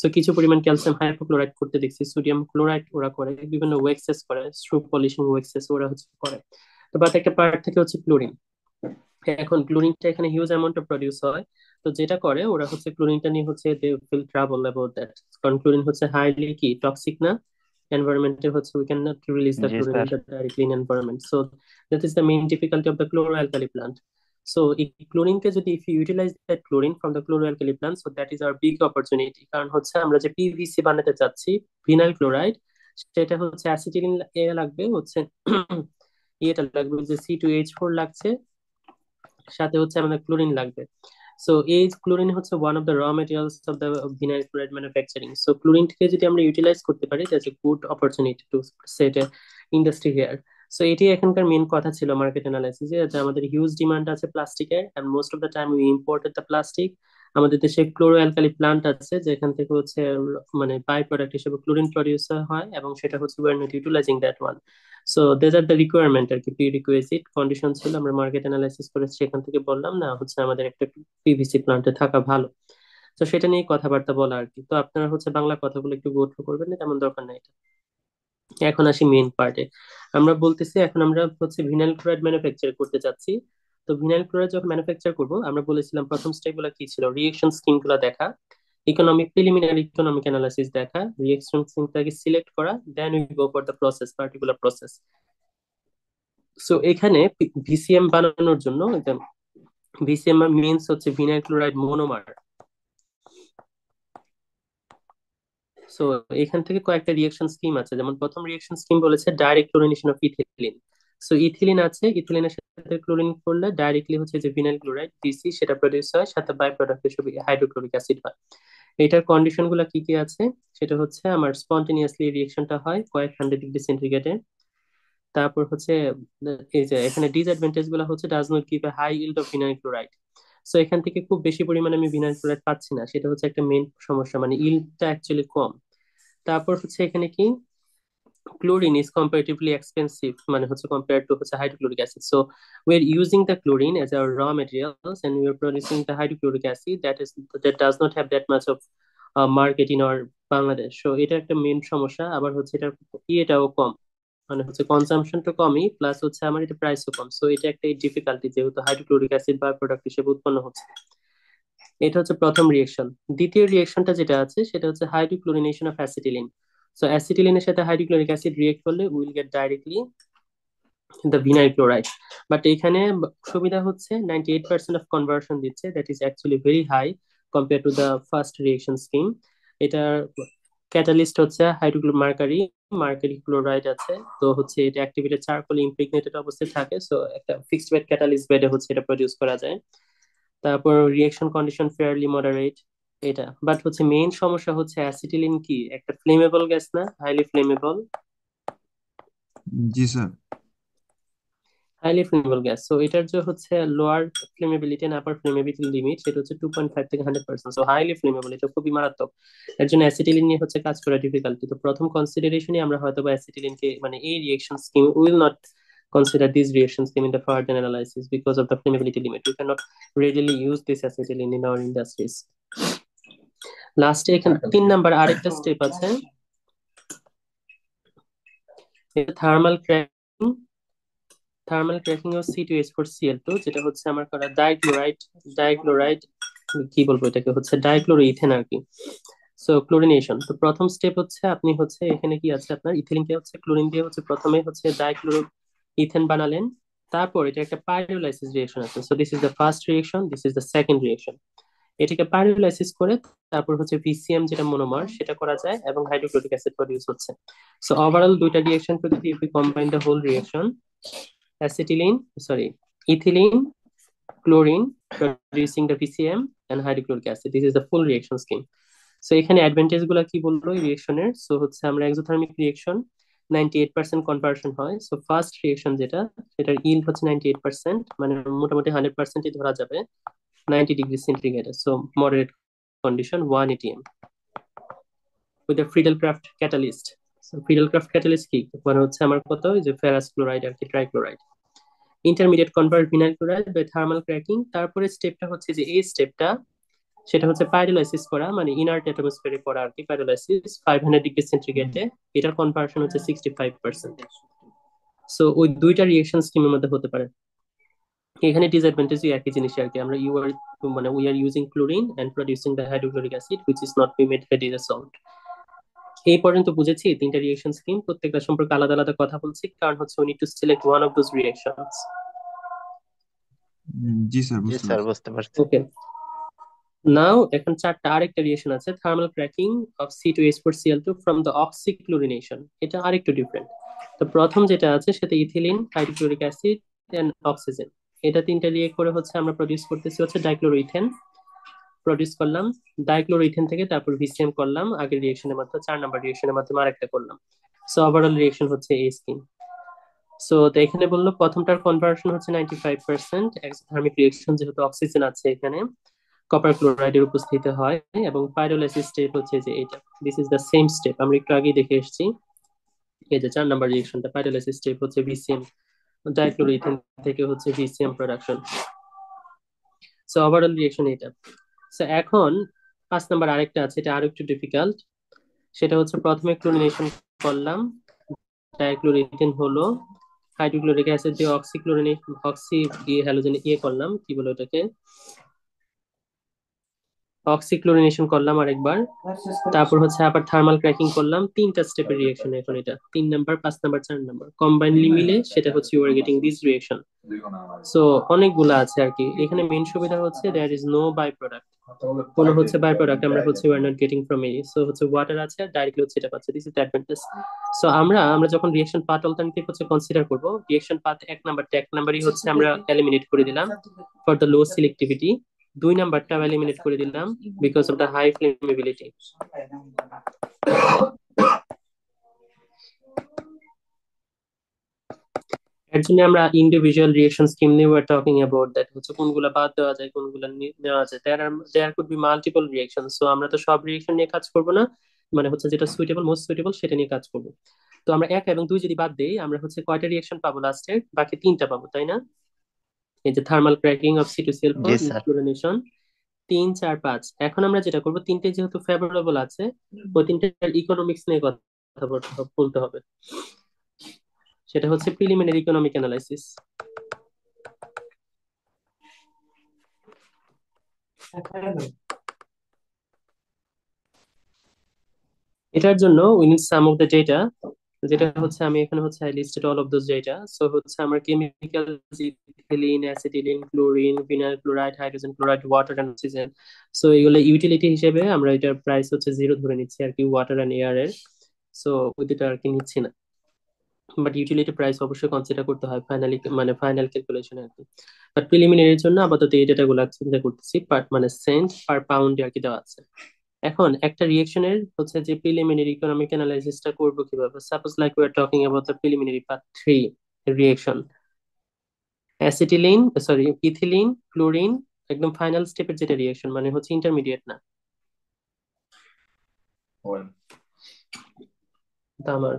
সো কিছু পরিমাণ ক্যালসিয়াম হাইপোক্লোরাইড করতে দেখছি, সোডিয়াম ক্লোরাইড ওরা করে, বিভিন্ন ওয়েক্সেস করে, স্ট্রু পলিশিং ওয়েক্সেস ওরা হচ্ছে করে। তো বাট একটা পার্ট থেকে হচ্ছে ক্লোরিন। এখন ক্লোরিনটা এখানে হিউজ অ্যামাউন্ট অফ প্রডিউস হয়। তো যেটা করে ওরা হচ্ছে ক্লোরিনটা নিয়ে হচ্ছে they feel trouble about that, কারণ ক্লোরিন হচ্ছে হাইলি কি টক্সিক না এনভায়রনমেন্টে, হচ্ছে we can not release the জি chlorine in sir. The directly in environment. So that is the main difficulty of the chloro alkali plant. So এই ক্লোরিনকে যদি if you utilise that chlorine from the chloro alkali plant, so that is our big opportunity. কারণ হচ্ছে আমরা যে PVC বানাতে চাচ্ছি, vinyl chloride, সেটা হচ্ছে অ্যাসিটিলিন এ লাগবে, হচ্ছে ইয়েটা লাগবে যে C2H4 লাগছে, সাথে হচ্ছে আমাদের ক্লোরিন লাগবে। সো এই ক্লোরিন হচ্ছে one of the raw materials of the vinyl chloride manufacturing. So ক্লোরিনকে যদি আমরা ইউটিলাইজ করতে পারি, that's a good opportunity to set a industry here. So এটি এখানকার মেন কথা ছিল মার্কেট অ্যানালাইসিস, যে আমাদের হিউজ ডিমান্ড আছে প্লাস্টিকের, and most of the time we imported the plastic. আমাদের দেশে ক্লোরো অ্যালকালি প্লান্ট আছে যেখান থেকে হচ্ছে মানে বাই প্রোডাক্ট হিসেবে ক্লোরিন প্রডিউস হয়, এবং সেটা হচ্ছে we are not utilizing that one. So these are the requirement আর কি, প্রি রিকুইজিট কন্ডিশন ছিল, আমরা মার্কেট অ্যানালাইসিস করে সেখান থেকে বললাম না হচ্ছে আমাদের একটা পিভিসি প্লান্টে থাকা ভালো। তো সেটা নিয়ে কথাবার্তা বলা আর কি। তো আপনারা হচ্ছে বাংলা কথাগুলো একটু গো থ্রু করবেন না, তেমন দরকার নাই এটা। এখন আসি মেইন পার্টে। আমরা বলতেছি এখন আমরা হচ্ছে ভিনাইল ক্লোরাইড ম্যানুফ্যাকচার করতে চাচ্ছি। তো ভিনাইল ক্লোরাইড যখন ম্যানুফ্যাকচার করব, আমরা বলেছিলাম প্রথম স্টেপ গুলো কি ছিল, রিয়েকশন স্কিম গুলো দেখা, ইকোনমিক প্রিলিমিনারি ইকোনমিক অ্যানালাইসিস দেখা, রিয়েকশন স্কিমটাকে সিলেক্ট করা, then we go for the process, particular process. So এখানে ভিসিএম বানানোর জন্য, ভিসিএম মিনস হচ্ছে ভিনাইল ক্লোরাইড মোনোমার। সো এখান থেকে কয়েকটা রিয়েকশন স্কিম আছে, যেমন প্রথম রিয়েকশন স্কিম বলেছে direct chlorination of ethylene. So ethylene আছে, ইথিলিনের সাথে ক্লোরিন করলে ডাইরেক্টলি হচ্ছে যে ভিনাইল ক্লোরাইড ভিসি সেটা প্রডিউস হয়, সাথে বাই প্রোডাক্ট হিসেবে হাইড্রোক্লোরিক অ্যাসিড হয়। এটার কন্ডিশন গুলা কি কি আছে, সেটা হচ্ছে আমার স্পন্টেনিয়াসলি রিয়েকশনটা হয় কয়েক 100 ডিগ্রি সেন্টিগ্রেডে। তারপর হচ্ছে এই যে এখানে ডিসঅ্যাডভান্টেজ গুলো হচ্ছে does not give a high yield of vinyl chloride. So এখান থেকে খুব বেশি পরিমাণে আমি ভিনাইল ক্লোরাইড পাচ্ছি না, সেটা হচ্ছে একটা মেইন সমস্যা, মানে ইল্ডটা অ্যাকচুয়ালি কম। তারপর হচ্ছে এখানে কি, chlorine is comparatively expensive মানে হচ্ছে compared to হচ্ছে hydrochloric acid. So we are using the chlorine as our raw materials, and we are producing the hydrochloric acid that does not have that much of market in our Bangladesh. So এটা একটা main সমস্যা। আবার হচ্ছে এটার ইয়েটাও কম, মানে হচ্ছে কনজাম্পশনটা কমই, plus হচ্ছে আমার এটা প্রাইসও কম। সো এটা একটা ডিফিকাল্টি, যেহেতু হাইড্রোক্লোরিক অ্যাসিড বাই প্রোডাক্ট হিসেবে উৎপন্ন হচ্ছে। এটা হচ্ছে প্রথম রিয়েকশন। দ্বিতীয় রিয়েকশনটা যেটা আছে সেটা হচ্ছে হাইড্রোক্লোরিনেশন অফ অ্যাসিটিলিন। সো অ্যাসিটিলিনের সাথে হাইড্রোক্লোরিক অ্যাসিড রিয়েক্ট করলে will get directly the vinyl chloride. But এখানে সুবিধা হচ্ছে 98% অফ কনভার্সন দিচ্ছে, that is actually very high compare to the first reaction scheme. এটার ক্যাটালিস্ট হচ্ছে মার্কারি মার্কারি ক্লোরাইড আছে। তো হচ্ছে এটা অ্যাক্টিভেটেড চারকোল ইমপ্রেগনেটেড অবস্থায় থাকে, সো একটা ফিক্সড বেড ক্যাটালিস্ট বেডে হচ্ছে এটা প্রডিউস করা যায়। তারপর রিয়েকশন কন্ডিশন ফেয়ারলি মডারেট এটা। বাট হচ্ছে মেইন সমস্যা হচ্ছে অ্যাসিটিলিন কি একটা ফ্লেমেবল গ্যাস না, হাইলি ফ্লেমেবল। জি sir. Highly flammable gas, so এটার যে হচ্ছে lower flammability and upper flammability limit সেটা হচ্ছে 2.5 থেকে 100%, সো হাইলি ফ্লেমেবল, এটা খুবই মারাত্মক। এর জন্য অ্যাসিটিলিন নিয়ে হচ্ছে কাজ করা ডিফিকাল্টি। তো প্রথম কনসিডারেশনই আমরা হয়তো বা অ্যাসিটিলিনকে মানে এই reaction scheme will not consider this reaction scheme in the further analysis because of the flammability limit. We cannot readily use this acetylene in our industries. লাস্টে এখানে 3 নাম্বার আরেকটা স্টেপ আছে, thermal cracking. Thermal cracking of C2H4Cl2, যেটা হচ্ছে আমার করা dichloride কি বলবো এটাকে, হচ্ছে ডাইক্লোরো ইথেন আর কি। So chlorination. তো প্রথম স্টেপ হচ্ছে আপনি হচ্ছে এখানে কি আছে আপনার ইথিলিনকে হচ্ছে ক্লোরিন দিয়ে হচ্ছে প্রথমে হচ্ছে ডাইক্লোরো ইথেন বানালেন। তারপর এটা একটা পাইরোলাইসিস রিয়েকশন আছে। So this is the first reaction, this is the second reaction. এটাকে পাইরোলাইসিস করে তারপর হচ্ছে VCM যেটা মনোমার সেটা করা যায় এবং হাইড্রোক্লোরিক অ্যাসিড প্রডিউস হচ্ছে। সো ওভারঅল দুইটা রিয়েকশন যদি if you combine the whole reaction, acetylene sorry ethylene chlorine producing the VCM and hydrochloric acid. This is the full reaction scheme. So এখানে advantage গুলা কি বললো এই রিয়েকশনের। সো হচ্ছে আমরা এক্সোথার্মিক রিয়েকশন 98% কনভার্সন হয়। সো ফার্স্ট রিয়েকশন যেটা সেটার ইল্ড হচ্ছে 98%, মানে মোটামুটি 100%ই ধরা যাবে 90 degree centigrade. So moderate condition 1 atm with the Friedel Crafts catalyst. So Friedel Crafts catalyst কি মানে হচ্ছে আমার কত ওই যে ফেরাস ক্লোরাইড আর কি, trichloride. Intermediate convert vinyl chloride by thermal cracking. তারপরে স্টেপটা হচ্ছে যে এই স্টেপটা সেটা হচ্ছে পাইরোলাইসিস করা, মানে ইনার্ট অ্যাটমোস্ফিয়ারে করা আর কি পাইরোলাইসিস 500 ডিগ্রি সেন্টিগ্রেডে। এটার কনভার্সন হচ্ছে 65%। সো ওই দুইটা রিয়েকশন স্কিমের মধ্যে হতে পারে। এখানে ডিসঅ্যাডভান্টেজ একই জিনিস আর কি, আমরা মানে we are using chlorine and producing the hydrochloric acid which is not be made ready as salt. এই পর্যন্ত বুঝেছি তিনটা রিয়েকশন স্কিম, প্রত্যেকটা সম্পর্কে আলাদা আলাদা কথা বলছি কারণ হচ্ছে we need to select one of those reactions. জি স্যার, জি বুঝতে স্যার, পারছি। বুঝতে পারছি। ওকে, নাও এখন চারটা আরেকটা রিয়েকশন আছে, thermal cracking of C2H4Cl2 from the oxychlorination. এটা আরেকটু ডিফারেন্ট। তো প্রথম যেটা আছে সেটা ethylene, hydrochloric acid and oxygen, এটা তিনটা রিয়েক্ট করে হচ্ছে আমরা প্রডিউস করতেছি হচ্ছে ডাইক্লোরোইথেন। প্রডিউস করলাম ডাইক্লোরোইথেন থেকে, তারপর VCM করলাম আগের রিয়েকশনের মাধ্যমে, 4 নাম্বার রিয়েকশনের মাধ্যমে আরেকটা করলাম। সো ওভারঅল রিয়েকশন হচ্ছে এই স্কিম। সো তো এখানে বললো প্রথমটার কনভার্সন হচ্ছে 95%, এক্সোথার্মিক রিয়েকশন যেহেতু অক্সিজেন আছে এখানে, কপার ক্লোরাইডের উপস্থিতি হয় এবং পাইরোলাইসিস স্টেপ হচ্ছে যে এটা, this is the same step আমরা একটু আগেই দেখে এসেছি। এই যে 4 নাম্বার রিয়েকশনটা পাইরোলাইসিস স্টেপ হচ্ছে VCM ডাইক্লোরোইথেন থেকে হচ্ছে VCM production. So overall reaction এটা। সো এখন 5 নাম্বার আরেকটা আছে, এটা আরো একটু ডিফিকাল্ট। সেটা হচ্ছে প্রথমে ক্লোরিনেশন করলাম, ডাইক্লোরোইথেন হলো, হাইড্রোক্লোরিক অ্যাসিড দিয়ে অক্সি হ্যালোজেন করলাম, কি বলে ওটাকে, অক্সিক্লোরিনেশন করলাম আরেকবার। তারপর হচ্ছে আবার থার্মাল ক্র্যাকিং করলাম। তিনটা স্টেপের রিয়েকশন এখন এটা, 3 নাম্বার 5 নাম্বার 4 নাম্বার কম্বাইনলি মিলে সেটা হচ্ছে you are getting this reaction. So অনেকগুলা আছে আর কি। এখানে মেইন সুবিধা হচ্ছে there is no by product, কোনো হচ্ছে বাই প্রোডাক্ট আমরা হচ্ছে we are not getting from any. So হচ্ছে ওয়াটার আছে ডাইরেক্টলি হচ্ছে এটা পাচ্ছে, দিস ইজ অ্যাডভান্টেজ। সো আমরা যখন রিয়েকশন পাথ অল্টারনেটিভ হচ্ছে কনসিডার করব, রিয়েকশন পাথ 1 নাম্বারই হচ্ছে আমরা এলিমিনেট করে দিলাম ফর দ্য লো সিলেক্টিভিটি। 2 নাম্বারটা এলিমিনেট করে দিলাম because of the high flammability. এর জন্য আমরা ইন্ডিভিজুয়াল রিয়েকশন স্কিম নিয়ে ওয়ার টকিং অ্যাবাউট দ্যাট, হচ্ছে কোনগুলো বাদ দেওয়া যায় কোনগুলো নেওয়া যায়। There could be multiple reaction. So আমরা তো সব রিয়েকশন নিয়ে কাজ করব না, মানে হচ্ছে যেটা সুইটেবল মোস্ট সুইটেবল সেটা নিয়ে কাজ করব। তো আমরা 1 এবং 2 যদি বাদ দেই আমরা হচ্ছে কয়টা রিয়েকশন পাবো লাস্টে, বাকি 3টা পাবো তাই না। এই যে thermal cracking of C2Cl4, G sir. Chlorination 3 4 5। এখন আমরা যেটা করবো, তিনটে যেহেতু ফেভারেবল আছে ওই তিনটার ইকোনমিক্স নিয়ে কথা বলতে হবে। সেটা হচ্ছে প্রিলিমিনারি ইকোনমিক অ্যানালাইসিস। এটার জন্য we need some of the data, যেটা হচ্ছে আমি এখানে হচ্ছে I listed all of those data. So হচ্ছে আমার chemical, ethylene, acetylene, chlorine, vinyl chloride, hydrogen chloride, water and oxygen. So এগুলো ইউটিলিটি হিসেবে আমরা এটার প্রাইস হচ্ছে 0 ধরে নিচ্ছি আর কি, ওয়াটার এন্ড এয়ার এর। সো ওই দুটো আর কি নিচ্ছি না, বাট ইউটিলিটি প্রাইস অবশ্যই কনসিডার করতে হয় ফাইনালি, মানে ফাইনাল ক্যালকুলেশন আর কি। বাট প্রিলিমিনারির জন্য আপাতত এই ডেটাগুলো চিন্তা করতেছি, পার মানে সেন্ট পার পাউন্ড আর কি দেওয়া আছে। এখন একটা রিয়েকশনের হচ্ছে যে প্রিলিমিনারি ইকোনমিক অ্যানালাইসিসটা করবো কিভাবে, suppose like we are talking about the preliminary part 3 reaction, acetylene, sorry ethylene, chlorine, একদম ফাইনাল স্টেপের যেটা রিয়েকশন, মানে হচ্ছে ইন্টারমিডিয়েট না আমার।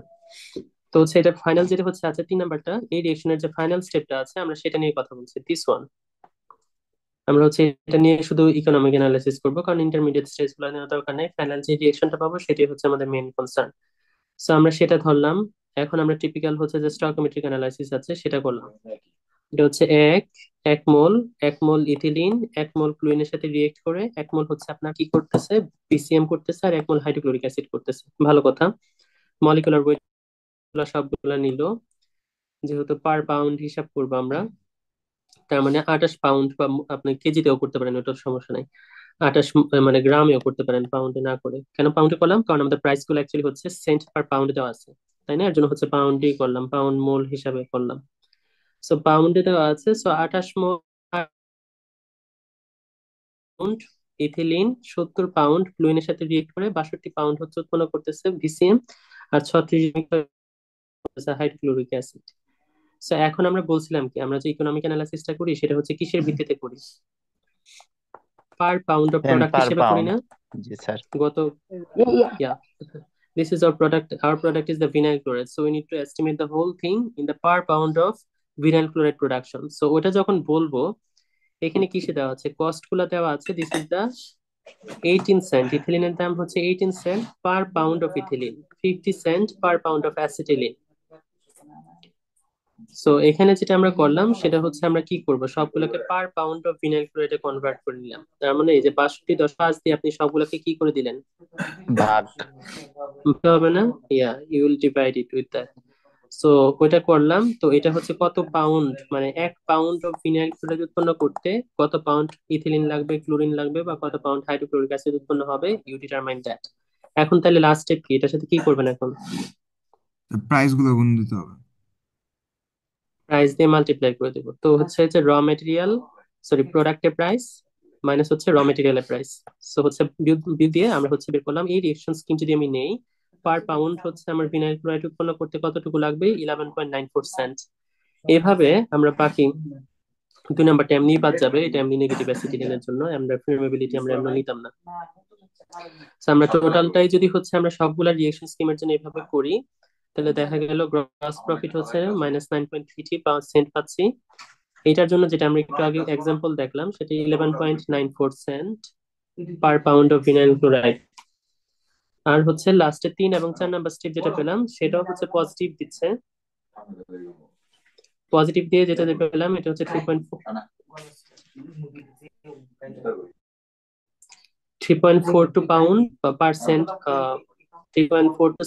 তো হচ্ছে এটা ফাইনাল যেটা হচ্ছে আছে 3 নাম্বারটা, এই রিয়েকশনের যে ফাইনাল স্টেপটা আছে আমরা সেটা নিয়ে কথা বলছি, দিস ওয়ান। আমরা হচ্ছে এটা নিয়ে শুধু ইকোনমিক অ্যানালাইসিস করবো, কারণ ইন্টারমিডিয়েট স্টেজ গুলো নেওয়ার দরকার নেই, ফাইনাল যে রিয়েকশনটা পাবো সেটাই হচ্ছে আমাদের মেইন কনসার্ন। সো আমরা সেটা ধরলাম। এখন আমরা টিপিক্যাল হচ্ছে যে স্টয়কিওমেট্রিক অ্যানালাইসিস আছে সেটা করলাম। এটা হচ্ছে এক এক মোল, 1 মোল ইথিলিন 1 মোল ক্লোরিনের সাথে রিয়েক্ট করে 1 মোল হচ্ছে আপনার কি করতেছে, পিসিএম করতেছে, আর 1 মোল হাইড্রোক্লোরিক অ্যাসিড করতেছে। ভালো কথা। মলিকুলার ওয়েট সবগুলা নিল, যেহেতু পার পাউন্ড হিসাব করবো আমরা, তার মানে 28 পাউন্ড, বা আপনি কেজিতেও করতে পারেন, ওটার সমস্যা নাই। 28 মানে গ্রামেও করতে পারেন, পাউন্ডে না করে। কেন পাউন্ডে করলাম, কারণ আমাদের প্রাইস গুলো অ্যাকচুয়ালি হচ্ছে সেন্ট পার পাউন্ড দেওয়া আছে, তাই না? এর জন্য হচ্ছে পাউন্ডই করলাম, পাউন্ড মোল হিসাবে করলাম। সো পাউন্ডে দেওয়া আছে, সো 28 পাউন্ড ইথিলিন 70 পাউন্ড ক্লোরিনের সাথে রিয়েক্ট করে 62 পাউন্ড হচ্ছে উৎপন্ন করতেছে ভিসিএম, আর 36 হাইড্রোক্লোরিক অ্যাসিড। সো এখন আমরা বলছিলাম কি, আমরা যে ইকোনমিক অ্যানালাইসিসটা করি সেটা হচ্ছে কিসের ভিত্তিতে করি, per pound of cent product per হিসেবে করি পাউন্ড। না? জি স্যার। গত, yeah, this is our product, our product is the vinyl chloride, so we need to estimate the whole thing in the per pound of vinyl chloride production. So ওটা যখন বলবো, এখানে কিসে দেওয়া আছে, কস্ট গুলা দেওয়া আছে, দিস ইজ দা 18 সেন্ট, ইথিলিনের দাম হচ্ছে 18 Saint per pound of ethylene, 50 Saint per pound of acetylene. So এখানে যেটা আমরা করলাম সেটা হচ্ছে আমরা কি করব, সবগুলোকে পার পাউন্ড অফ ভিনাইল ক্লোরাইডে কনভার্ট করে নিলাম। তার মানে এই যে 62.5 দিয়ে আপনি সবগুলোকে কি করে দিলেন, ভাগ। বুঝতে হবে না? Yeah, you will divide it with that. So ওইটা করলাম। তো এটা হচ্ছে কত পাউন্ড, মানে 1 পাউন্ড অফ ভিনাইল ক্লোরাইড উৎপন্ন করতে কত পাউন্ড ইথিলিন লাগবে, ক্লোরিন লাগবে, বা কত পাউন্ড হাইড্রোক্লোরিক অ্যাসিড উৎপন্ন হবে, ইউ ডিটারমাইন দ্যাট। এখন তাহলে লাস্ট স্টেপ কি, এটার সাথে কি করবেন এখন? প্রাইস গুলো গুণ দিতে হবে। প্রাইস দিয়ে মাল্টিপ্লাই করে দেবো। তো হচ্ছে যে র মেটেরিয়াল, সরি প্রোডাক্টের প্রাইস মাইনাস হচ্ছে র মেটেরিয়ালের প্রাইস। সো হচ্ছে বিয়োগ দিয়ে আমরা হচ্ছে বের করলাম, এই রিয়েকশন স্কিম যদি আমি নেই, পার পাউন্ড হচ্ছে আমার ভিনাইল ক্লোরাইড উৎপন্ন করতে কতটুকু লাগবে, 11.94 সেন্ট। এভাবে আমরা বাকি 2 নাম্বারটা এমনি বাদ যাবে, এটা এমনি নেগেটিভ অ্যাসিটিলিনের জন্য, আমরা পারমিয়াবিলিটি আমরা এমনি নিতাম না। So আমরা টোটালটাই যদি হচ্ছে আমরা সবগুলা রিয়েকশন স্কিমের জন্য এভাবে করি, তাহলে দেখা গেল গ্রস প্রফিট হচ্ছে -9.33 সেন্ট পাচ্ছি। এটার জন্য যেটা আমরা একটু আগে এক্সাম্পল দেখলাম, সেটা 11.94 cent per pound of vinyl chloride. আর হচ্ছে লাস্টে 3 এবং 4 নাম্বার স্টেপ যেটা পেলাম সেটাও হচ্ছে পজিটিভ দিচ্ছে। পজিটিভ দিয়ে যেটা পেলাম এটা হচ্ছে 3.42 pound percent, 3.4 to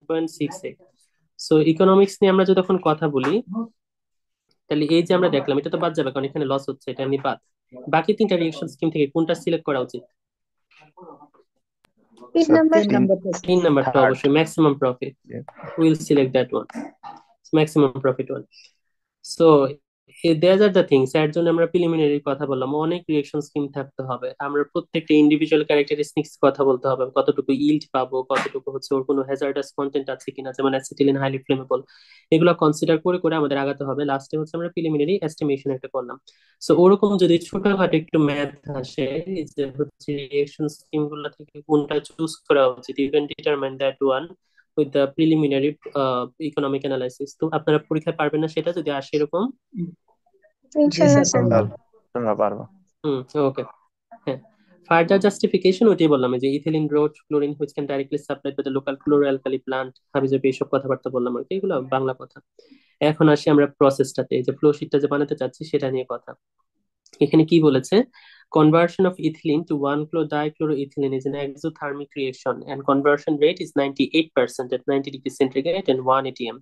6.8। So economics নিয়ে আমরা যদি তখন কথা বলি, তাহলে এই যে আমরা দেখলাম এটা তো বাদ যাবে, কারণ এখানে লস হচ্ছে, এটা এমনি বাদ। বাকি 3টা রিয়েকশন স্কিম থেকে কোনটা সিলেক্ট করা উচিত? তিন নাম্বার 3 নাম্বারটা থার্ড। অবশ্যই, maximum profit, will select that one, maximum profit one. So there are the things, এর জন্য আমরা প্রিলিমিনারি কথা বললাম, অনেক রিয়েকশন স্কিম থাকতে হবে, আমরা প্রত্যেকটা ইন্ডিভিজুয়াল ক্যারেক্টারিস্টিক্স কথা বলতে হবে, কতটুকু ইল্ড পাবো, কতটুকু হচ্ছে ওর কোনো হ্যাজার্ডাস কন্টেন্ট আছে কিনা, যেমন অ্যাসিটিলিন হাইলি ফ্লেমেবল, এগুলো কনসিডার করে করে আমাদের আগাতে হবে। লাস্টে হচ্ছে আমরা প্রিলিমিনারি এস্টিমেশন একটা করলাম। সো ওরকম যদি ছোটখাটো একটু ম্যাথ আসে, যে হচ্ছে রিয়েকশন স্কিম গুলো থেকে কোনটা চুজ করা উচিত, you can determine that one with the preliminary economic analysis. তো আপনারা পরীক্ষায় পারবেন না সেটা যদি আসে এরকম? ইনশাআল্লাহ স্যার। তোমরা পারবো। ওকে, হ্যাঁ। ফার্দার জাস্টিফিকেশন ওইটাই বললাম, এই যে ethylene broth chlorine which can directly supplied by the local chloro alkali plant, হাবিজাবি এইসব কথাবার্তা বললাম আর কি, এগুলো বাংলা কথা। এখন আসি আমরা প্রসেসটাতে, এই যে ফ্লো শিটটা যে বানাতে চাচ্ছি সেটা নিয়ে কথা। এখানে কি বলেছে, Conversion of ethylene to 1-dichloroethylene is an exothermic reaction, and conversion rate is 98% at 90 degrees centigrade and 1 atm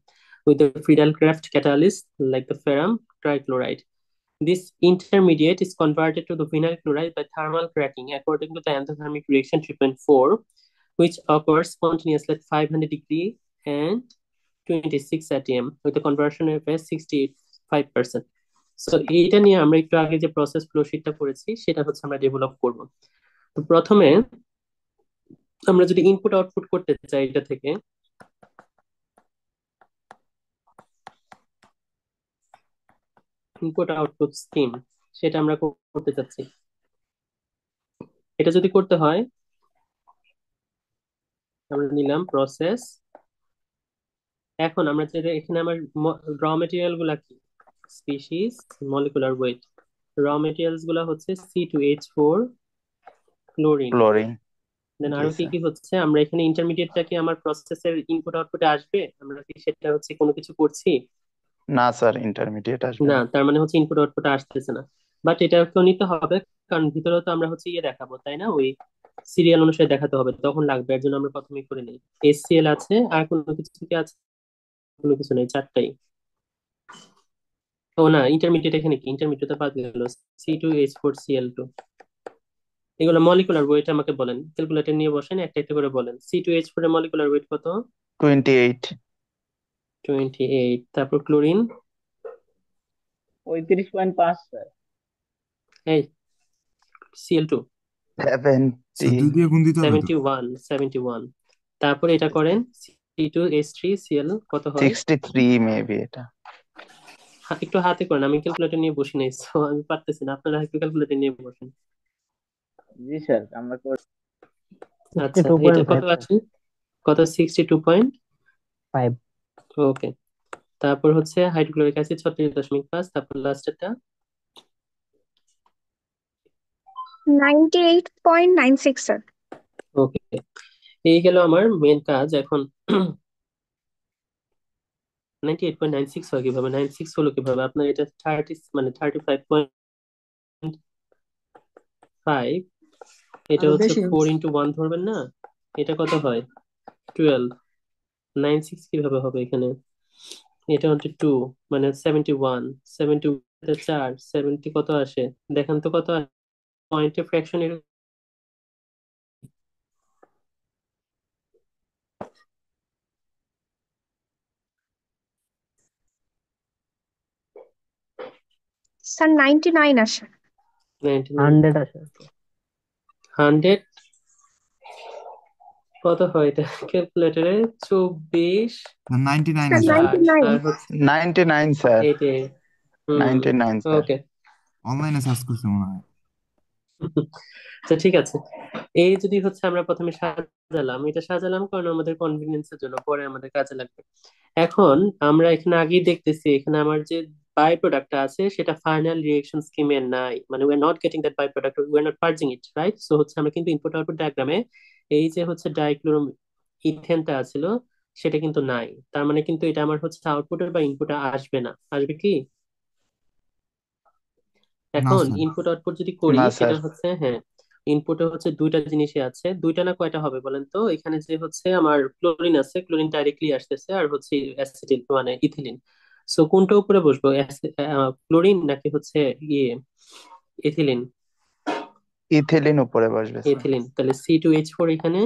with the Friedel-Crafts catalyst like the ferrum trichloride. This intermediate is converted to the vinyl chloride by thermal cracking according to the endothermic reaction treatment 4, which occurs spontaneously at 500 degree and 26 atm with a conversion rate of 65%. So এইটা নিয়ে আমরা একটু আগে যে process flow শিটটা করেছি সেটা হচ্ছে আমরা ডেভেলপ করব। তো প্রথমে আমরা যদি ইনপুট আউটপুট করতে চাই এটা থেকে, ইনপুট আউটপুট স্কিম সেটা আমরা করতে চাচ্ছি। এটা যদি করতে হয় আমরা নিলাম প্রসেস। এখন আমরা যে এখানে আমার র মেটেরিয়াল গুলা কি, species, molecular weight. Raw materials গুলা হচ্ছে C2H4 ক্লোরিন। ক্লোরিন। দেন জি আরো কি স্যার। কি হচ্ছে, আমরা এখানে ইন্টারমিডিয়েটটা কি আমার প্রসেসের ইনপুট আউটপুটে আসবে, আমরা কি সেটা হচ্ছে কোনো কিছু করছি? না স্যার, ইন্টারমিডিয়েট আসবে না, না। তার মানে হচ্ছে ইনপুট আউটপুট আসতেছে না। বাট এটা তো নিতে হবে, কারণ ভিতরে তো আমরা হচ্ছে ইয়ে দেখাবো তাই না, ওই সিরিয়াল অনুসারে দেখাতে হবে, তখন লাগবে। এর জন্য আমরা প্রথমেই করে নিই। HCl আছে, আর কোনো কিছু কি আছে? কোনো কিছু নেই, চারটাই। ও না, ইন্টারমিডিয়েট এখানে কি, ইন্টারমিডিয়েট বাদ গেল। C2H4Cl2। এগুলো মলিকুলার ওয়েট আমাকে বলেন, ক্যালকুলেটর নিয়ে বসেন, একটা একটা করে বলেন। C2H4 এর মলিকুলার ওয়েট কত? 28। 28। তারপর ক্লোরিন? 35.5 স্যার। এই Cl2 70। 2 দিয়ে গুণ দিতে হবে তো। 71। 71। তারপর এটা করেন, C2H3Cl কত হয়? 63 মেবি এটা। একটু হাতে করেন, আমি ক্যালকুলেটর নিয়ে বসি নাই, so আমি পারতেছি না, আপনারা একটু ক্যালকুলেটর নিয়ে বসেন। জি স্যার, আমরা আচ্ছা, এটা কত 62.5 আছে? কত? 62.5। ওকে। তারপর হচ্ছে হাইড্রোক্লোরিক অ্যাসিড 36.5। তারপর লাস্টেরটা 98.96 স্যার। ওকে। এই গেল আমার মেন কাজ। এখন 98.96 হয় কিভাবে, 96 হলো কিভাবে? আপনার এটা 30 মানে 35.5, এটা আরো হচ্ছে বেশি 4 × 1 ধরবেন না, এটা কত হয়? 12। 96 কিভাবে হবে এখানে? এটা হচ্ছে 2 মানে 71। 70 4, 70 কত আসে দেখেন তো, কত পয়েন্টে ফ্র্যাকশন? স্যার 99 আসে। 100 আসে। 100 কত হয় এটা ক্যালকুলেটরে? 24 99 স্যার আসে। 99। আর হচ্ছে 99 স্যার। 88। হুম। 99 স্যার। ওকে। অনলাইনে সার্চ করছে মনে হয়। আচ্ছা ঠিক আছে। এই যদি হচ্ছে আমরা প্রথমে সাজালাম, এটা সাজালাম কারণ আমাদের কনভিনিয়েন্সের জন্য, পরে আমাদের কাজে লাগবে। এখন আমরা এখানে আগেই দেখতেছি এখানে আমার যে বাই প্রোডাক্টটা আছে সেটা ফাইনাল রিয়েকশন স্কিমে নাই, মানে we are not getting that by product, we are not purging it, right? So হচ্ছে আমরা কিন্তু ইনপুট আউটপুট ডায়াগ্রামে এই যে হচ্ছে ডাইক্লোরো ইথেনটা আছিল সেটা কিন্তু নাই। তার মানে কিন্তু এটা আমার হচ্ছে আউটপুটের বা ইনপুটে আসবে না। আসবে কি? না এখন স্যার। ইনপুট আউটপুট যদি করি না সেটা স্যার। হচ্ছে, হ্যাঁ, ইনপুটে হচ্ছে দুইটা জিনিসই আছে। দুইটা না কয়টা হবে বলেন তো? এখানে যে হচ্ছে আমার ক্লোরিন আছে, ক্লোরিন ডাইরেক্টলি আসতেছে, আর হচ্ছে অ্যাসিটিল মানে ইথিলিন। সো কোনটা উপরে বসবো, ক্লোরিন নাকি হচ্ছে ইয়ে ইথিলিন? ইথিলিন উপরে বসবে স্যার। ইথিলিন। তাহলে C2H4 এখানে,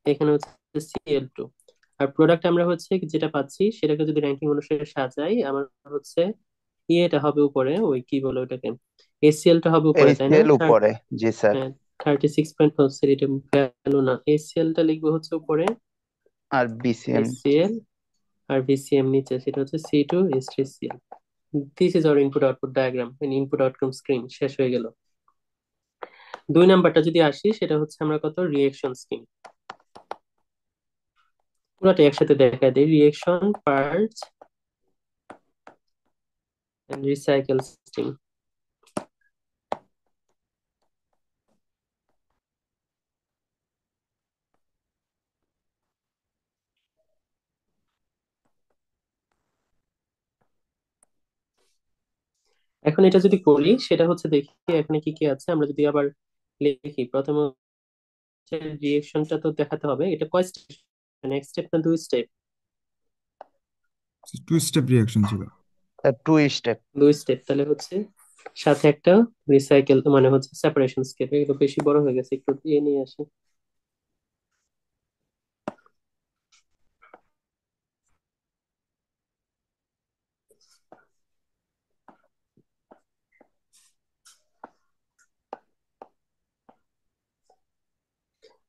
এখানে হচ্ছে Cl2। আর প্রোডাক্ট আমরা হচ্ছে যেটা পাচ্ছি সেটাকে যদি র্যাঙ্কিং অনুসারে সাজাই, আমার হচ্ছে ইয়েটা হবে উপরে, ওই কি বলে ওটাকে, HCl টা হবে উপরে তাই না? HCl উপরে। জি স্যার। হ্যাঁ। 36.4, এটা ভ্যালু না, HCl টা লিখবো হচ্ছে উপরে, আর BCM। HCl, আর VCM নিচে, সেটা হচ্ছে C2H3Cl। This is our input output diagram, input outcome screen শেষ হয়ে গেল। 2 নাম্বারটা যদি আসি, সেটা হচ্ছে আমরা কত রিয়েকশন স্কিম, পুরোটা একসাথে দেখা দেয়, reaction parts and recycle scheme. এখন এটা যদি করি সেটা হচ্ছে দেখি এখানে কি কি আছে। আমরা যদি আবার লিখি, প্রথমে রিয়েকশনটা তো দেখাতে হবে। এটা কয় স্টেপ, মানে এক স্টেপ না দুই স্টেপ? টু স্টেপ রিয়াকশন ছিল। Two step. দুই স্টেপ, তাহলে হচ্ছে সাথে একটা রিসাইকেল মানে হচ্ছে সেপারেশন স্টেপ। এগুলো বেশি বড় হয়ে গেছে, একটু দিয়ে নিয়ে আসি।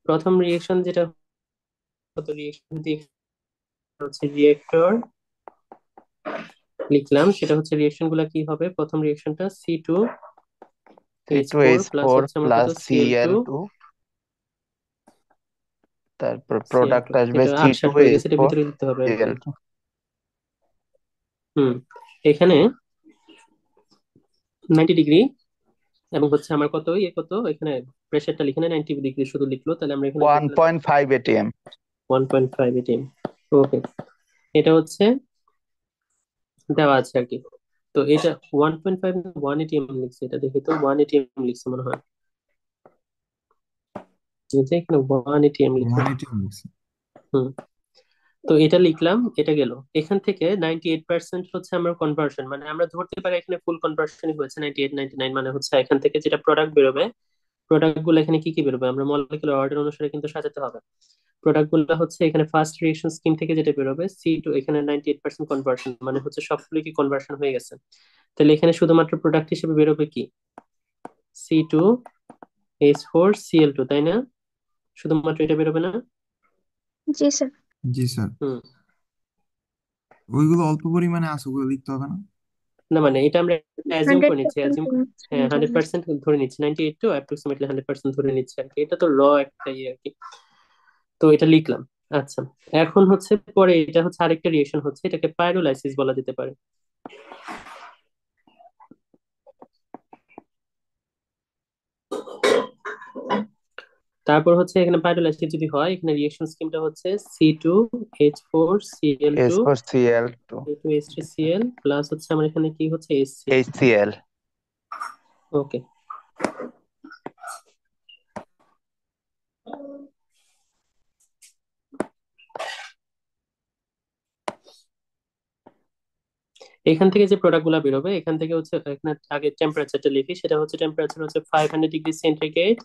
প্রথম রিয়েকশন যেটা হতো, রিয়েকশন হচ্ছে রিয়েক্টর লিখলাম, সেটা হচ্ছে রিয়েকশন গুলা কি হবে। প্রথম রিয়েকশনটা C two C2H4 H plus four হচ্ছে আমার কত, প্লাস Cl2 Cl2, তারপর প্রোডাক্ট Cl2। আসবে এটা সি টু 8 হয়ে এইচ গেছে, এটা ফোর ভিতরে দিতে হবে আর কি। Cl2। হুম, এখানে 90 ডিগ্রি, এবং হচ্ছে আমার কত কত এখানে প্রেসারটা লিখে নেয়, 90 ডিগ্রি শুধু লিখলো, তাহলে আমরা এখানে ওয়ান লিখলাম পয়েন্ট ফাইভ এটিএম 1.5 atm। ওকে, এটা হচ্ছে দেওয়া আছে আর কি। তো এটা 1.5 1 atm লিখছে, এটা দেখি তো 1 atm লিখছে মনে হয়, যে এখানে 1 atm লিখছে। 180 লিখছি। হুম, তো এটা লিখলাম, এটা গেল। এখান থেকে 98% হচ্ছে আমার কনভার্সন, মানে আমরা ধরতে পারি এখানে ফুল কনভার্সনই হয়েছে। 98 99 মানে হচ্ছে এখান থেকে যেটা প্রোডাক্ট বেরোবে, প্রোডাক্ট গুলো এখানে কি কি বেরোবে আমরা মলিকুলার অর্ডার অনুসারে কিন্তু সাজাতে হবে। প্রোডাক্ট গুলো হচ্ছে এখানে ফার্স্ট রিয়েকশন স্কিম থেকে যেটা বেরোবে C2, এখানে 98% কনভার্সন, মানে হচ্ছে সবগুলো কি কনভার্সন হয়ে গেছে। তাহলে এখানে শুধুমাত্র প্রোডাক্ট হিসেবে বেরোবে কি, C2H4Cl2, তাই না? শুধুমাত্র এটা বেরোবে না? জি স্যার। জি স্যার। হুম, ওইগুলো অল্প পরিমাণে আছে, ওগুলো লিখতে হবে না। না মানে এটা আমরা অ্যাজিউম করে নিচ্ছি, 100% অ্যাজিউম, হ্যাঁ 100% ধরে নিচ্ছি, 98 টু অ্যাপ্রক্সিমেটলি 100% ধরে নিচ্ছি আর কি। এটা তো একটা ইয়ে আর কি। তো এটা লিখলাম। আচ্ছা, এখন হচ্ছে পরে এটা হচ্ছে আরেকটা রিয়েকশন হচ্ছে, এটাকে পাইরোলাইসিস বলা যেতে পারে। তারপর হচ্ছে এখানে পাইরোলাইসিস যদি হয়, এখানে রিয়েকশন স্কিমটা হচ্ছে C2H4Cl2 S four Cl2 C2H3Cl plus হচ্ছে আমার এখানে কি হচ্ছে HCl। HCl। ওকে, এখান থেকে যে প্রোডাক্ট গুলা বেরোবে, এখান থেকে হচ্ছে এখানে আগে টেম্পারেচারটা লিখি, সেটা হচ্ছে টেম্পারেচার হচ্ছে 500 degree centigrade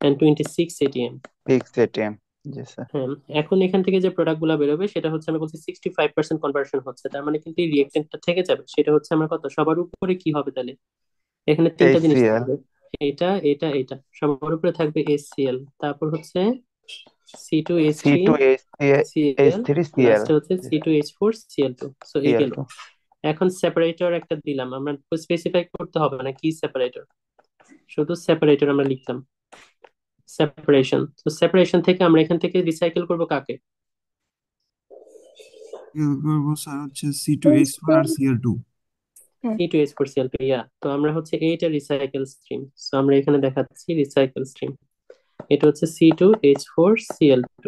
and 26 atm। Fixed atm. জি স্যার। হ্যাঁ, এখন এখান থেকে যে প্রোডাক্ট গুলা বেরোবে সেটা হচ্ছে আমি বলছি 65% কনভার্সন হচ্ছে, তার মানে কিন্তু এই রিয়েক্টেন্টটা থেকে যাবে। সেটা হচ্ছে আমার কত, সবার উপরে কি হবে তাহলে, এখানে তিনটা জিনিস HCl। থাকবে, এটা এটা এটা সবার উপরে থাকবে HCl, তারপর হচ্ছে C two H C three two H H Cl, three Cl লাস্টে হচ্ছে C2H4Cl2। সো এই সিএল গেল। টু এখন সেপারেটর একটা দিলাম, আমরা স্পেসিফাই করতে হবে না কি সেপারেটর, শুধু সেপারেটর আমরা লিখলাম। সেপারেশন, তো সেপারেশন থেকে আমরা এখান থেকে রিসাইকেল করব কাকে, করবো স্যার হচ্ছে C2H4 আর Cl2। হ্যাঁ। C2H4Cl2, ইয়া। তো আমরা হচ্ছে এইটা রিসাইকেল স্ট্রিম, সো আমরা এখানে দেখাচ্ছি রিসাইকেল স্ট্রিম। এটা হচ্ছে C2H4Cl2।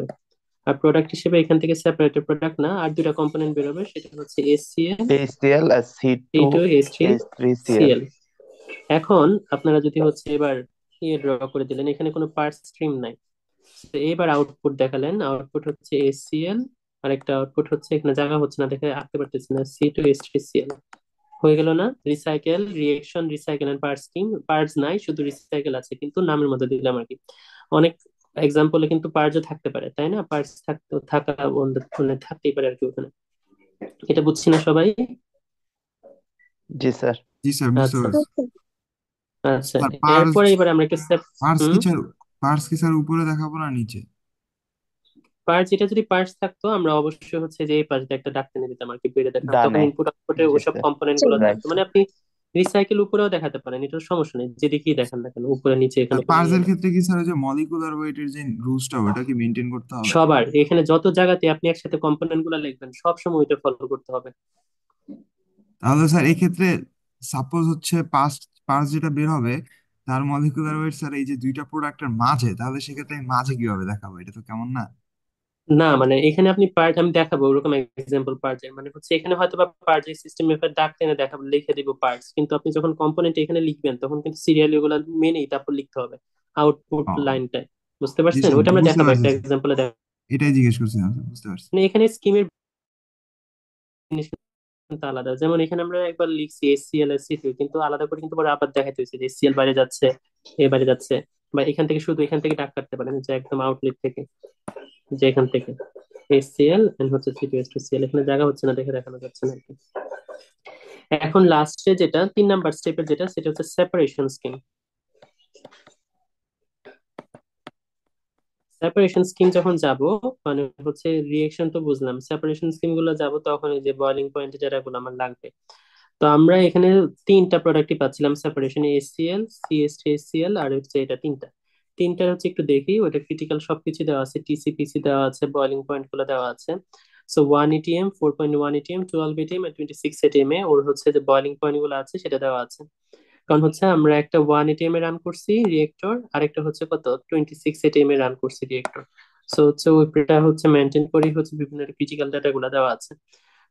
আর প্রোডাক্ট হিসেবে এখান থেকে সেপারেটেড প্রোডাক্ট না, আর দুটা কম্পোনেন্ট বেরোবে, সেটা হচ্ছে HCl, HCl আর C two H three CL. C2H3Cl। এখন আপনারা যদি হচ্ছে এবার ইয়ে ড্র করে দিলেন, এখানে কোনো পার্স স্ট্রিম নাই। তো এবার আউটপুট দেখালেন, আউটপুট হচ্ছে HCl, আর একটা আউটপুট হচ্ছে এখানে জায়গা হচ্ছে না দেখে আঁকতে পারতেছি না, C2H3Cl। হয়ে গেল না, recycle reaction, recycle and parts scheme. Parts নাই, শুধু রিসাইকেল আছে, কিন্তু নামের মধ্যে দিলাম আর কি। অনেক এক্সাম্পলে কিন্তু পার্টসও থাকতে পারে, তাই না? পার্টস থাকা মানে থাকতেই পারে আর কি ওখানে। এটা বুঝছি না সবাই? জি স্যার। জি স্যার, বুঝতে আচ্ছা পারছি। আচ্ছা, স্যার পার্স, এরপরে এবার আমরা একটা স্টেপ। পার্স কি হুম, স্যার, পার্স কি স্যার উপরে দেখাবো না নিচে? পার্টস, এটা যদি পার্টস থাকতো আমরা অবশ্যই হচ্ছে যে এই পাশ দিয়ে একটা ডাক টেনে দিতাম আর কি, বেড়ে দিতাম, তখন ডানে। ইনপুট আউটপুটে জি ওসব স্যার। কম্পোনেন্ট জি। গুলো রাইট থাকতো। মানে স্যার। আপনি রিসাইকেল উপরেও দেখাতে পারেন, এটা সমস্যা নেই, যেদিকেই দেখান না কেন, উপরে নিচে স্যার এখানে কোনো ইয়ে পার্সের নেই। ক্ষেত্রে কি স্যার ওই যে মলিকুলার ওয়েটের যে রুলসটা ওটা কি মেনটেন করতে হবে? সবার এখানে যত জায়গাতে আপনি একসাথে কম্পোনেন্ট গুলো লিখবেন, সব সময় ওইটা ফলো করতে হবে। তাহলে স্যার এক্ষেত্রে সাপোজ হচ্ছে পার্স, পার্স যেটা বের হবে তার মলিকুলার ওয়েট স্যার এই যে দুইটা প্রোডাক্টের মাঝে, তাহলে সেক্ষেত্রে আমি মাঝে কিভাবে দেখাবো? এটা তো কেমন না। না মানে এখানে আপনি পার্ট আমি দেখাবো ওরকম এক্সাম্পল পার্ট মানে হচ্ছে এখানে হয়তো বা পার্ট যে সিস্টেম এর ডাক টেনে দেখাবো লিখে দিব পার্টস, কিন্তু আপনি যখন কম্পোনেন্ট এখানে লিখবেন তখন কিন্তু সিরিয়ালি ওগুলো মেনেই তারপর লিখতে হবে আউটপুট ও, লাইনটায়। বুঝতে জি পারছেন? স্যার, ওইটা আমরা বুঝতে দেখাবো পারছি একটা স্যার, এক্সাম্পলে দেখাবো। এটাই জিজ্ঞেস করছিলাম স্যার, বুঝতে পারছি। মানে এখানে স্কিমের জিনিস কিন্তু আলাদা, যেমন এখানে আমরা একবার লিখছি এসসিএল এসসি2, কিন্তু আলাদা করে কিন্তু পরে আবার দেখাইতে হয়েছে যে এসসিএল বাইরে যাচ্ছে, এ বাইরে যাচ্ছে, বা এখান থেকে শুধু এখান থেকে ডাক কাটতে পারেন যে একদম আউটলেট থেকে, যে এখান থেকে এসসিএল এন্ড হচ্ছে সি2এস2সিএল, এখানে জায়গা হচ্ছে না দেখে দেখানো যাচ্ছে না আর কি। এখন লাস্টে যেটা 3 নাম্বার স্টেপের যেটা সেটা হচ্ছে সেপারেশন স্কিম। সেপারেশন স্কিম যখন যাব মানে হচ্ছে রিয়েকশন তো বুঝলাম, সেপারেশন স্কিম গুলো যাব তখন এই যে বয়লিং পয়েন্টে যেটাগুলো আমার লাগবে। তো আমরা এখানে 3টা প্রোডাক্টই পাচ্ছিলাম সেপারেশন, এসিএল সিএসটিএসিএল আর হচ্ছে এটা তিনটা। তিনটা হচ্ছে একটু দেখি ওটা ক্রিটিক্যাল সবকিছু দেওয়া আছে, টিসিপিসি দেওয়া আছে, বয়লিং পয়েন্ট গুলো দেওয়া আছে। সো 1 এটিএম, 4.1 এটিএম, 12 এটিএম আর 26 এটিএম এ ওর হচ্ছে যে বয়লিং পয়েন্ট গুলো আছে সেটা দেওয়া আছে। কারণ হচ্ছে আমরা একটা 1 এটিএম এ রান করছি রিয়েক্টর, আরেকটা হচ্ছে কত 26 এটিএম এ রান করছি রিয়েক্টর। সো হচ্ছে ওইটা হচ্ছে মেনটেন করেই হচ্ছে বিভিন্ন ক্রিটিক্যাল ডাটা গুলো দেওয়া আছে।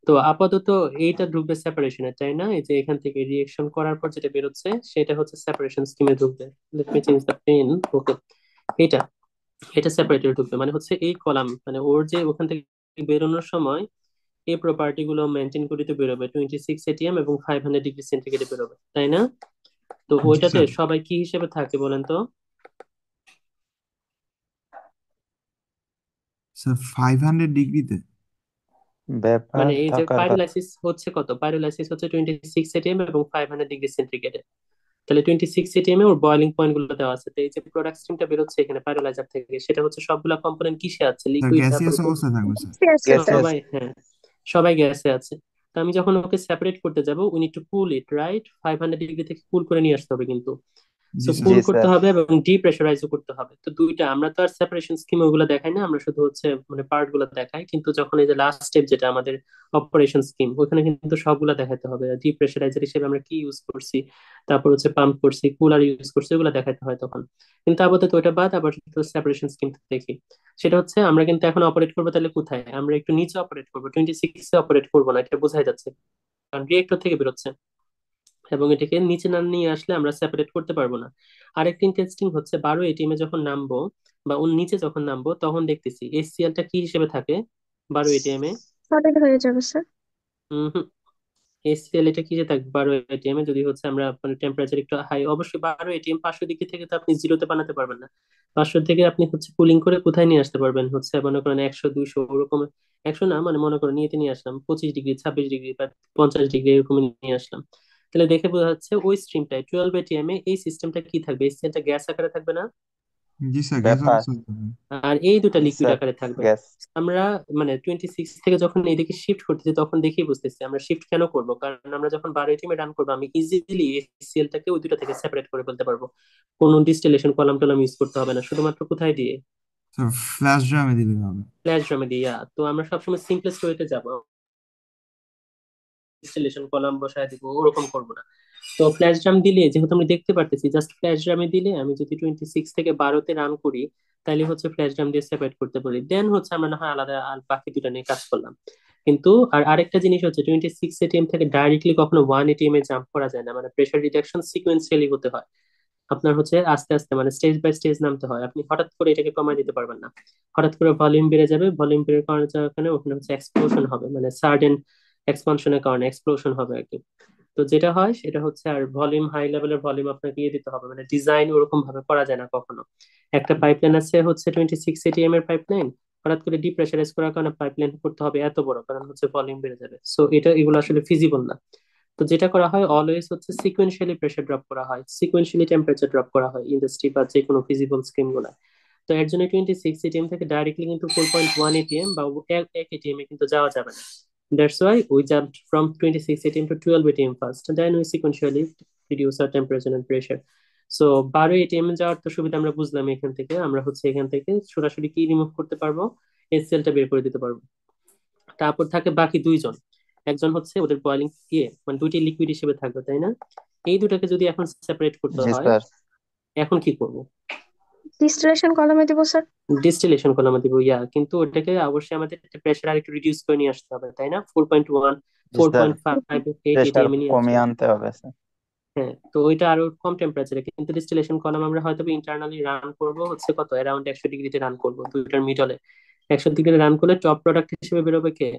তো আপাতত এইটা ঢুকবে সেপারেশনে, তাই না? এই যে এখান থেকে রিয়েকশন করার পর যেটা বেরোচ্ছে সেটা হচ্ছে সেপারেশন স্কিমে ঢুকবে। Let me change the pen. Okay, এটা এটা সেপারেটর ঢুকবে মানে হচ্ছে এই কলাম মানে ওর যে ওখান থেকে বেরোনোর সময় এই প্রপার্টি গুলো মেনটেন করিতে বেরোবে 26 এটিএম এবং 500 ডিগ্রি সেন্টিগ্রেডে বেরোবে, তাই না? তো জি ওইটাতে স্যার। সবাই কি হিসেবে থাকে বলেন তো? স্যার 500 ডিগ্রিতে? ব্যাপার মানে এই যে থাকার কথা। পাইরোলাইসিস হচ্ছে কত, পাইরোলাইসিস হচ্ছে 26 এটিএম এবং 500 ডিগ্রি সেন্টিগ্রেডে। তাহলে 26 এটিএম এ ওর বয়লিং পয়েন্ট গুলো দেওয়া আছে। তো এই যে প্রোডাক্ট স্ট্রিমটা বেরোচ্ছে এখানে পাইরোলাইজার থেকে সেটা হচ্ছে সবগুলা কম্পোনেন্ট কিসে আছে, স্যার লিকুইড তারপর গ্যাসিয়াস অবস্থায় থাকবে স্যার। Yes, yes, গেছে sir. আছে। সবাই, হ্যাঁ সবাই গ্যাসে আছে। তো আমি যখন ওকে সেপারেট করতে যাব we need two cool it, right? 500 degree থেকে কুল করে নিয়ে আসতে হবে কিন্তু। সো জি স্যার। কুল জি করতে স্যার। হবে এবং ডিপ্রেশারাইজও করতে হবে। তো দুইটা আমরা তো আর সেপারেশন স্কিম ওগুলো দেখাই না, আমরা শুধু হচ্ছে মানে পার্ট গুলো দেখাই, কিন্তু যখন এই যে লাস্ট স্টেপ যেটা আমাদের অপারেশন স্কিম ওখানে কিন্তু সবগুলা দেখাতে হবে। ডিপ্রেশারাইজার হিসেবে আমরা কি ইউজ করছি, তারপর হচ্ছে পাম্প করছি, কুলার ইউজ করছি, ওগুলো দেখাতে হয় তখন। কিন্তু আপাতত ওইটা বাদ, আবার সেপারেশন স্কিম দেখি। সেটা হচ্ছে আমরা কিন্তু এখন অপারেট করবো তাহলে কোথায়, আমরা একটু নিচে অপারেট করবো, 26-এ অপারেট করবো না, এটা বোঝাই যাচ্ছে কারণ রিয়েক্টর থেকে বেরোচ্ছে এবং এটাকে নিচে না নিয়ে আসলে আমরা সেপারেট করতে পারবো না। আরেকটা ইন্টারেস্টিং হচ্ছে 12 এটিএম এ যখন নামবো বা ওর নিচে যখন নামবো তখন দেখতেছি এসসিএলটা কি হিসেবে থাকে 12 এটিএম এ। Solid হয়ে যাবে, স্যার। হম, এসসিএল এটা কিসে থাকবে 12 এটিএম এ? যদি হচ্ছে আমরা মানে টেম্পারেচার একটু হাই, অবশ্যই 12 এটিএম 500 ডিগ্রি থেকে তো আপনি জিরোতে বানাতে পারবেন না। 500 থেকে আপনি হচ্ছে কুলিং করে কোথায় নিয়ে আসতে পারবেন, হচ্ছে মনে করেন 100 200 ওরকম। 100 না মানে মনে করেন নিয়ে আসলাম 25 ডিগ্রি 26 ডিগ্রি বা 50 ডিগ্রি এরকম নিয়ে আসলাম। তাহলে দেখে বোঝা যাচ্ছে ওই স্ট্রিমটায় 12 এটিএম এ এই সিস্টেমটা কি থাকবে, এসসিএলটা গ্যাস আকারে থাকবে না? জি স্যার, গ্যাস ব্যাপার। অবস্থায় থাকবে। আর এই দুটা জি লিকুইড স্যার। আকারে থাকবে। গ্যাস। আমরা মানে 26 থেকে যখন এইদিকে শিফট করতেছি তখন দেখেই বুঝতেছি আমরা শিফট কেন করব, কারণ আমরা যখন 12 এটিএমে রান করবো আমি ইজিলি এসসিএল টাকে ওই দুটো থেকে সেপারেট করে ফেলতে পারবো। কোনো ডিস্টিলেশন কলাম টলাম ইউজ করতে হবে না, শুধুমাত্র কোথায় দিয়ে, স্যার ফ্ল্যাশ ড্রামে দিলে হবে। ফ্ল্যাশ ড্রামে দিয়ে। তো আমরা সবসময় সিম্পলেস্ট ওয়েতে যাবো, ডিস্টিলেশন কলাম বসায় দিব ওরকম করবো না। তো ফ্ল্যাশ ড্রাম দিলে যেহেতু আমি দেখতে পারতেছি জাস্ট ফ্ল্যাশ ড্রামে দিলে আমি যদি 26 থেকে 12-তে রান করি তাহলে হচ্ছে ফ্ল্যাশ ড্রাম দিয়ে সেপারেট করতে পারি, দেন হচ্ছে আমরা না হয় আলাদা আর বাকি দুটো নিয়ে কাজ করলাম। কিন্তু আর আরেকটা জিনিস হচ্ছে 26 এটিএম থেকে ডাইরেক্টলি কখনো 1 এটিএম এ জাম্প করা যায় না, মানে প্রেশার রিডাকশন সিকোয়েন্সিয়ালি হতে হয়। আপনার হচ্ছে আস্তে আস্তে মানে স্টেজ বাই স্টেজ নামতে হয়, আপনি হঠাৎ করে এটাকে কমায় দিতে পারবেন না। হঠাৎ করে ভলিউম বেড়ে যাবে, ভলিউম বেড়ে কারণে ওখানে ওখানে হচ্ছে এক্সপ্লোশন হবে, মানে সার্ডেন এক্সপানশনের কারণে এক্সপ্লোশন হবে আর কি। তো যেটা হয় সেটা হচ্ছে আর ভলিউম হাই লেভেলের ভলিউম আপনাকে ইয়ে দিতে হবে, মানে ডিজাইন ওরকম ভাবে করা যায় না কখনো। একটা পাইপলাইন আছে হচ্ছে 26 এটিএম এর পাইপলাইন, হঠাৎ করে ডিপ্রেসারাইজ করার কারণে পাইপলাইন করতে হবে এত বড়, কারণ হচ্ছে ভলিউম বেড়ে যাবে। সো এটা এগুলো আসলে ফিজিবল না। তো যেটা করা হয় অলওয়েজ হচ্ছে সিকোয়েন্সিয়ালি প্রেসার ড্রপ করা হয়, সিকোয়েন্সিয়ালি টেম্পারেচার ড্রপ করা হয় ইন্ডাস্ট্রি বা যে কোনো ফিজিবল স্কিম গুলা। তো এর জন্য 26 এটিএম থেকে ডাইরেক্টলি কিন্তু 4.1 এটিএম বা এক এটিএম এ কিন্তু যাওয়া যাবে না। That's why we jumped from 26 atm to 12 atm first. Then we sequentially reduce our temperature and pressure. So 12 atm এ যাওয়ার তো সুবিধা আমরা বুঝলাম, এখান থেকে আমরা হচ্ছে এখান থেকে সরাসরি কি রিমুভ করতে পারবো, এসএলটা বের করে দিতে পারবো। তারপর থাকে বাকি দুইজন, একজন হচ্ছে ওদের বয়লিং ইয়ে মানে দুইটি লিকুইড হিসেবে থাকবে, তাই না? এই দুটাকে যদি এখন সেপারেট করতে জি হয় স্যার। এখন কি করব? Distillation column এ দিব, স্যার। ডিস্টিলেশন কলামে দিব, কিন্তু ওটাকে অবশ্যই আমাদের প্রেশার আর একটু রিডিউস করে নিয়ে আসতে হবে, তাই না? 4.1, জি four sir, point five eight pressure ATM এ নিয়ে আসতে কমিয়ে হবে। আনতে হবে স্যার। হ্যাঁ, তো ওইটা আরো কম টেম্পারেচারে, কিন্তু ডিস্টিলেশন কলাম আমরা হয়তো ইন্টারনালি রান করব হচ্ছে কত, অ্যারাউন্ড 100 ডিগ্রিতে রান করব, দুইটার মিডলে 100 ডিগ্রি রান করলে টপ প্রোডাক্ট হিসেবে বেরোবে কে?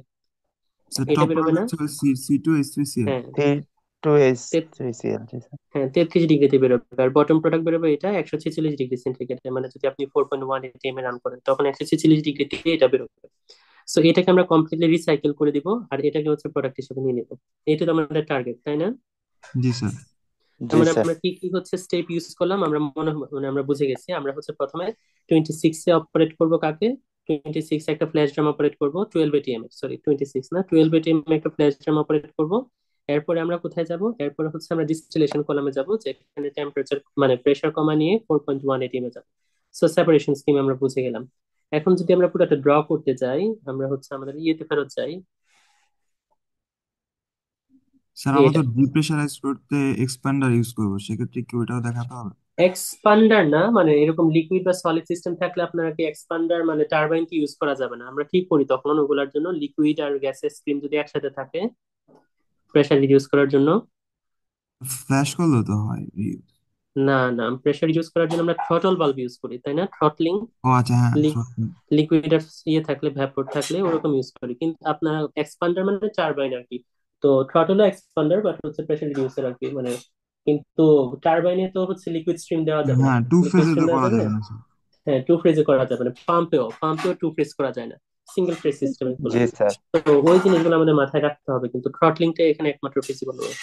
স্যার এটা টপ বেরোবে না? প্রোডাক্ট হচ্ছে C2H3Cl। হ্যাঁ, C2H3Cl, জি স্যার। 33 ডিগ্রিতে বেরোবে, আর বটম প্রোডাক্ট বেরোবে এটা 146 ডিগ্রি সেন্টিগ্রেডে, মানে যদি আপনি 4.1 এটিএম এ রান করেন তখন 146 ডিগ্রিতে এটা বেরোবে। সো এটাকে আমরা কমপ্লিটলি রিসাইকেল করে দিব, আর এটাকে হচ্ছে প্রোডাক্ট হিসেবে নিয়ে নিব। এটা তো আমাদের টার্গেট, তাই না? জি স্যার। তার জি মানে স্যার। আমরা কি কি হচ্ছে স্টেপ ইউজ করলাম, আমরা মানে আমরা বুঝে গেছি। আমরা হচ্ছে প্রথমে 26 এ অপারেট করব কাকে? 26 একটা ফ্ল্যাশ ড্রাম অপারেট করব, 12 এটিএম, সরি 26 না, 12 এটিএম একটা ফ্ল্যাশ ড্রাম অপারেট করব। এরপরে আমরা কোথায় যাব? এরপরে হচ্ছে আমরা ডিস্টিলেশন কলামে যাব, যেখানে টেম্পারেচার মানে প্রেসার কমা নিয়ে 4.1 এটিএম এ যাব। সো সেপারেশন স্কিম আমরা বুঝে গেলাম। এখন যদি আমরা পুরোটা ড্র করতে যাই, আমরা হচ্ছে আমাদের ইয়েতে ফেরত যাই, স্যার আমরা এটা তো ডিপ্রেশারাইজ করতে এক্সপ্যান্ডার ইউজ করবো, সেক্ষেত্রে কি ওটাও দেখাতে হবে? এক্সপান্ডার না, মানে এরকম লিকুইড বা সলিড সিস্টেম থাকলে আপনারা কি এক্সপান্ডার মানে টারবাইন কি ইউজ করা যাবে না? আমরা কি করি তখন ওগুলার জন্য, লিকুইড আর গ্যাসের স্ট্রিম যদি একসাথে থাকে প্রেসার রিডিউস করার জন্য? ফ্ল্যাশ করলেও তো হয়। না না, প্রেসার রিডিউস করার জন্য আমরা থ্রটল বাল্ব ইউজ করি, তাই না? থ্রটলিং, ও আচ্ছা, হ্যাঁ সত্যি। লিকুইড আর ইয়ে থাকলে, ভ্যাপর থাকলে ওরকম ইউজ করি, কিন্তু আপনারা এক্সপান্ডার মানে টারবাইন আর কি। তো থ্রটলও এক্সপান্ডার, বাট হচ্ছে প্রেসার রিডিউসার আর কি, মানে কিন্তু টারবাইনে তো হচ্ছে লিকুইড স্ট্রিম দেওয়া যাবে না। হ্যাঁ, টু লিকুইড ফেজে স্ট্রিম তো দেওয়া করা যাবে? যাবে না স্যার। হ্যাঁ, টু ফ্রেজে করা যাবে না, পাম্পেও টু ফ্রেজ করা যায় না, সিঙ্গেল ফ্রেজ সিস্টেম এগুলো। জি স্যার। তো ওই জিনিসগুলো আমাদের মাথায় রাখতে হবে, কিন্তু থ্রটলিংটা এখানে একমাত্র ফিজিবল ওয়ে।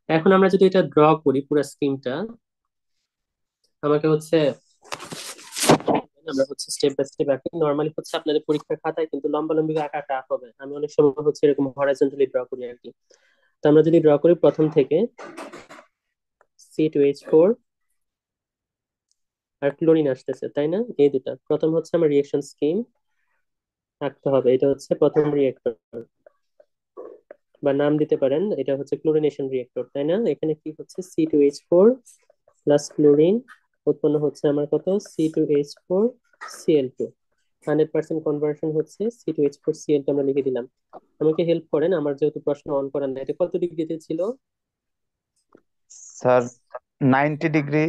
এখন আমরা যদি এটা ড্র করি পুরো স্কিমটা, আমাকে হচ্ছে আমরা হচ্ছে স্টেপ বাই স্টেপ আঁকি। নর্মালি হচ্ছে আপনাদের পরীক্ষার খাতায় কিন্তু লম্বা লম্বি আঁকা টাফ হবে, আমি অনেক সময় হচ্ছে এরকম হরাইজন্টালি ড্র করি আর কি। তো আমরা যদি ড্র করি প্রথম থেকে, C2H4 আর ক্লোরিন আসতেছে, তাই না? এই দুটা প্রথম হচ্ছে আমার রিয়েকশন স্কিম আঁকতে হবে। এটা হচ্ছে প্রথম রিয়েক্টর, বা নাম দিতে পারেন এটা হচ্ছে ক্লোরিনেশন রিয়েক্টর, তাই না? এখানে কি হচ্ছে, C2H4 প্লাস ক্লোরিন উৎপন্ন হচ্ছে আমার কত, C2H4Cl2। 100% কনভার্সন হচ্ছে C2H4Cl2, আমরা লিখে দিলাম। আমাকে হেল্প করেন, আমার যেহেতু প্রশ্ন অন করা নাই, এটা কত ডিগ্রিতে ছিল? Sir 90 degree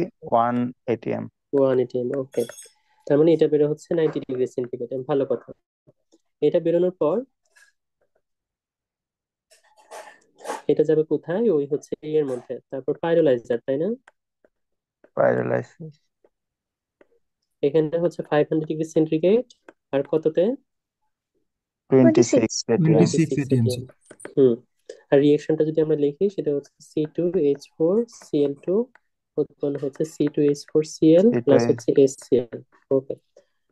1 ATM। 1 atm, ওকে। তার মানে এটা বেরো হচ্ছে 90 ডিগ্রি সেন্টিগ্রেড, ভালো কথা। এটা বেরোনোর পর এটা যাবে কোথায়? ওই হচ্ছে এর মধ্যে, তারপর পাইরোলাইজার, তাই না? পাইরোলাইসিস এখানে হচ্ছে 500 ডিগ্রি সেন্টিগ্রেড, আর কততে? 26 26। ATM। 26 26 ATM ATM. স্যার। হুম। আর রিয়েকশনটা যদি আমরা লিখি, সেটা হচ্ছে C2H4Cl2 উৎপন্ন হচ্ছে C2H4Cl প্লাস সেটাই। হচ্ছে HCl। ওকে।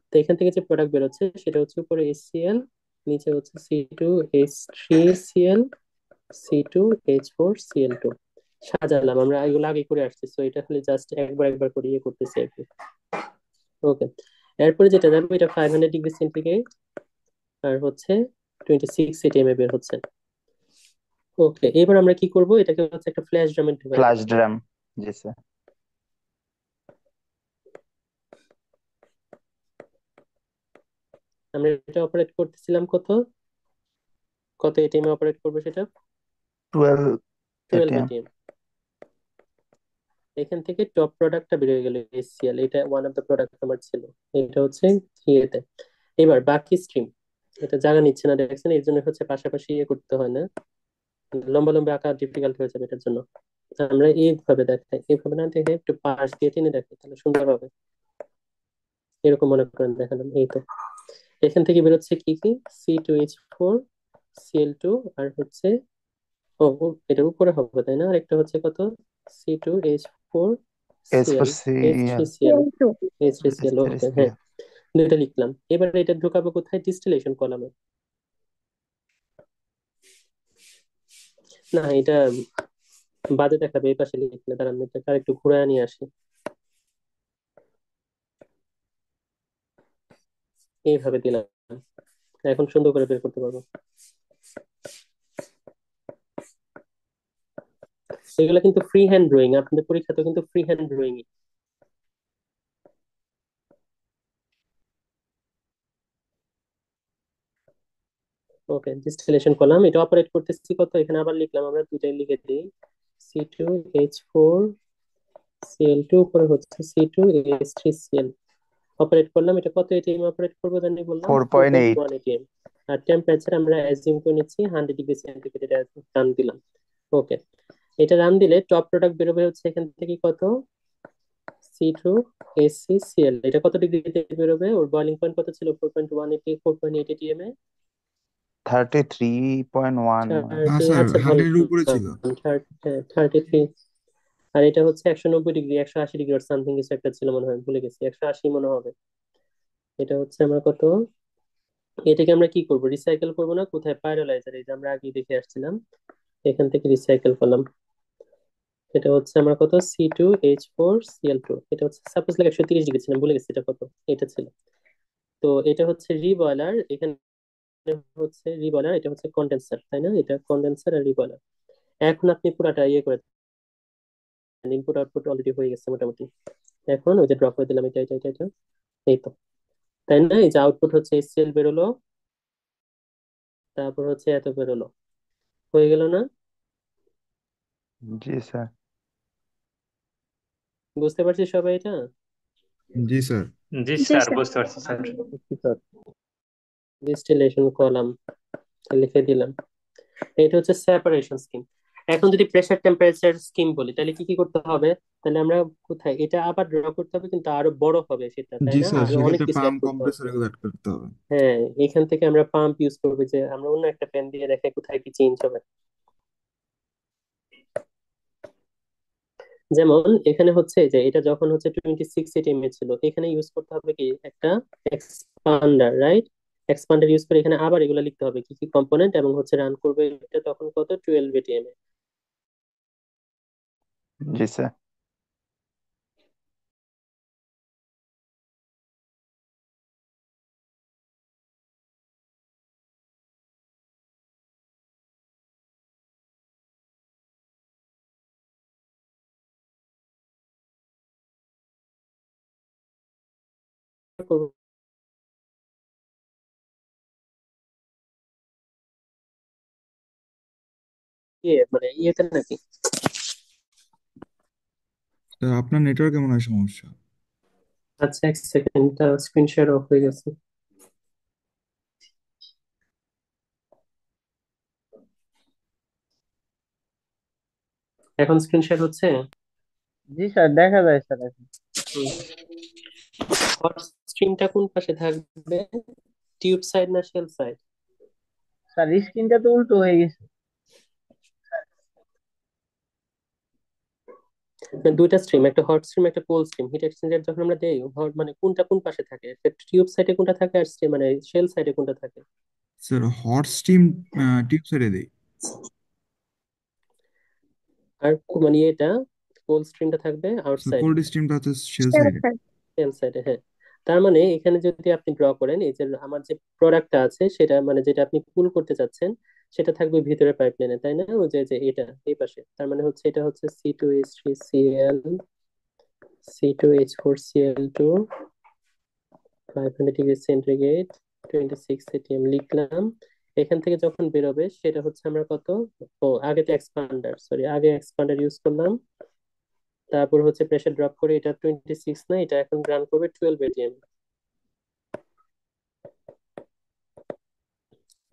তো এখান থেকে যে প্রোডাক্ট বেরোচ্ছে সেটা হচ্ছে উপরে HCl, নিচে হচ্ছে C2H3Cl, C2H4Cl2। সাজালাম, আমরা এগুলো আগে করে আসছি, তো এটা খালি জাস্ট একবার একবার করে ইয়ে করতেছি আর কি। ওকে। এরপরে যেটা যাবে, এটা 500 ডিগ্রি সেন্টিগ্রেড, আর হচ্ছে 26 atm এ বের হচ্ছে। ওকে, এবার আমরা কি করব, এটাকে হচ্ছে একটা ফ্ল্যাশ ড্রামে ঢুকাই ফ্লাশ দেবো। ড্রাম। জি স্যার। আমরা এটা অপারেট করতেছিলাম কত, কত এটিএম এ অপারেট করবো সেটা? 12 টুয়েলভ ATM। এটিএম। এখান থেকে টপ প্রোডাক্টটা বেরিয়ে গেল HCl, এটা ওয়ান অফ দ্য প্রোডাক্ট আমার ছিল, এটা হচ্ছে ইয়েতে। এবার বাকি স্ট্রিম, এটা জায়গা নিচ্ছে না দেখছেন, এর জন্য হচ্ছে পাশাপাশি ইয়ে করতে হয় না, লম্বা লম্বা আঁকা ডিফিকাল্ট হয়ে যাবে এটার জন্য। আমরা এইভাবে দেখাই, এইভাবে না দেখে একটু পাশ দিয়ে টেনে দেখাই, তাহলে সুন্দর হবে। এরকম মনে করেন দেখালাম, এই তো। এখান থেকে বেরোচ্ছে কি কি, C2H4Cl2, আর হচ্ছে এটার উপরে হবে তাই না, আর একটা হচ্ছে কত, S for C2H4Cl, CL. H3Cl, CL2। H3Cl, ওকে, হ্যাঁ। S3CL। দুইটা লিখলাম, এবার এটা ঢুকাবো কোথায়, ডিস্টিলেশন কলামে। না, এটা বাজে দেখাবে এই পাশে লিখলে, দাঁড়ান আমি এটাকে আরেকটু ঘুরায় নিয়ে আসি। এইভাবে দিলাম, এখন সুন্দর করে বের করতে পারবো। এগুলো কিন্তু ফ্রি হ্যান্ড ড্রয়িং, আপনাদের পরীক্ষাতে কিন্তু ফ্রি হ্যান্ড ড্রয়িং। ওকে, ডিস্টিলেশন করলাম, এটা অপারেট করতেছি কত, এখানে আবার লিখলাম, আমরা দুটাই লিখে দিই, C2H4Cl2 উপরে হচ্ছে C2H3Cl। অপারেট করলাম, এটা কত এটিএম অপারেট করবো জানি বললাম, four four point point eight one ATM আর টেম্পারেচার আমরা অ্যাজিউম করে নিচ্ছি 100 ডিগ্রি সেন্টিগ্রেড, এটা রান দিলাম। ওকে, এটা রান দিলে টপ প্রোডাক্ট বেরোবে হচ্ছে এখান থেকে কত, C2HCCl। এটা কত ডিগ্রিতে বেরোবে, ওর বয়লিং পয়েন্ট কত ছিল, 4.180 এটিএম এ। 33.1 হ্যাঁ 30, স্যার, আচ্ছা 100-এর উপরে ধরলাম ছিল। 33। আর এটা হচ্ছে 190 ডিগ্রি, 180 ডিগ্রি আর সামথিং কিছু একটা ছিল মনে হয়, ভুলে গেছি, 180 মনে হবে। এটা হচ্ছে আমরা কত, এটাকে আমরা কি করব, রিসাইকেল করব না, কোথায়, পাইরোলাইজার, এই যে আমরা আগে দেখে আসছিলাম, এখান থেকে রিসাইকেল করলাম। এটা হচ্ছে আমরা কত, C2H4Cl2, এটা হচ্ছে সাপোজ লাগে 130 ডিগ্রি ছিল, ভুলে গেছি এটা কত, এটা ছিল। তো এটা হচ্ছে রিবয়লার, এখানে হচ্ছে রিবয়লার, এটা হচ্ছে কন্ডেন্সার, তাই না, এটা কন্ডেন্সার আর রিবয়লার। এখন আপনি পুরাটা ইয়ে করে দেন, ইনপুট আউটপুট অলরেডি হয়ে গেছে মোটামুটি। এখন ওই যে ড্রপ করে দিলাম, এটা এই তো, তাই না, এই যে আউটপুট হচ্ছে HCl বেরোলো, তারপর হচ্ছে এত বেরোলো, হয়ে গেল না? জি স্যার। বুঝতে পারছি সবাই এটা? জি স্যার। জি জি স্যার, স্যার। বুঝতে পারছি স্যার। ডিস্টিলেশন কলাম লিখে দিলাম। এটা হচ্ছে সেপারেশন স্কিম। এখন যদি প্রেসার টেম্পারেচার স্কিম বলি, তাহলে কি কি করতে হবে, তাহলে আমরা কোথায়, এটা আবার ড্র করতে হবে, কিন্তু আরো বড় হবে সেটা, তাই জি না, স্যার, আরো অনেক সেক্ষেত্রে কিছু অ্যাড পাম্প করতে হবে। কম্প্রেসর এগুলো অ্যাড করতে হবে। হ্যাঁ, এখান থেকে আমরা পাম্প ইউজ করবো, যে আমরা অন্য একটা পেন দিয়ে দেখে কোথায় কি চেঞ্জ হবে। যেমন এখানে হচ্ছে যে এটা যখন হচ্ছে 26 এটিএম ছিল, এখানে ইউজ করতে হবে কি একটা এক্সপান্ডার, রাইট? এক্সপান্ডার ইউজ করে এখানে আবার এগুলো লিখতে হবে কি কি কম্পোনেন্ট, এবং হচ্ছে রান করবে এটা তখন কত, 12 এটিএম এ। জি স্যার। করবো মানে ইয়েতে নাকি? স্যার, আপনার নেটওয়ার্কে মনে হয় সমস্যা। আচ্ছা, এক সেকেন্ড, স্ক্রিন শেয়ার অফ হয়ে গেছে। এখন স্ক্রিন শেয়ার হচ্ছে? জি স্যার, দেখা যায় স্যার এখন। হট স্ক্রিনটা কোন পাশে থাকবে, টিউব সাইড না শেল সাইড? স্যার স্ক্রিনটা তো উল্টো হয়ে গেছে। দুইটা স্ট্রিম, একটা হট স্ট্রিম একটা কোল্ড স্ট্রিম, হিট এক্সচেঞ্জার যখন আমরা দেই, মানে কোনটা কোন পাশে থাকে, টিউব সাইডে কোনটা থাকে আর মানে শেল সাইডে কোনটা থাকে? স্যার, হট স্টিম টিউব ছেড়ে দেই। আর মানে এটা কোল্ড স্ট্রিমটা থাকবে স্যার, আউটসাইডে, কোল্ড স্টিমটা হচ্ছে শেল শেল সাইডে। সাইড। সেল সাইডে, হ্যাঁ। তার মানে এখানে যদি আপনি ড্র করেন, এই যে আমার যে প্রোডাক্টটা আছে সেটা, মানে যেটা আপনি কুল করতে চাচ্ছেন, সেটা থাকবে ভিতরে পাইপলাইনে, তাই না, ওই যে যে এটা এই পাশে, তার মানে হচ্ছে এটা হচ্ছে C2H3Cl, C2H4Cl2, 500 degree centigrade, 26 ATM লিখলাম। এখান থেকে যখন বেরোবে সেটা হচ্ছে আমরা কত, ও আগে তো এক্সপান্ডার, সরি, আগে এক্সপান্ডার ইউজ করলাম, তারপর হচ্ছে প্রেসার ড্রপ করে, এটা 26 না, এটা এখন রান করবে 12 এটিএম।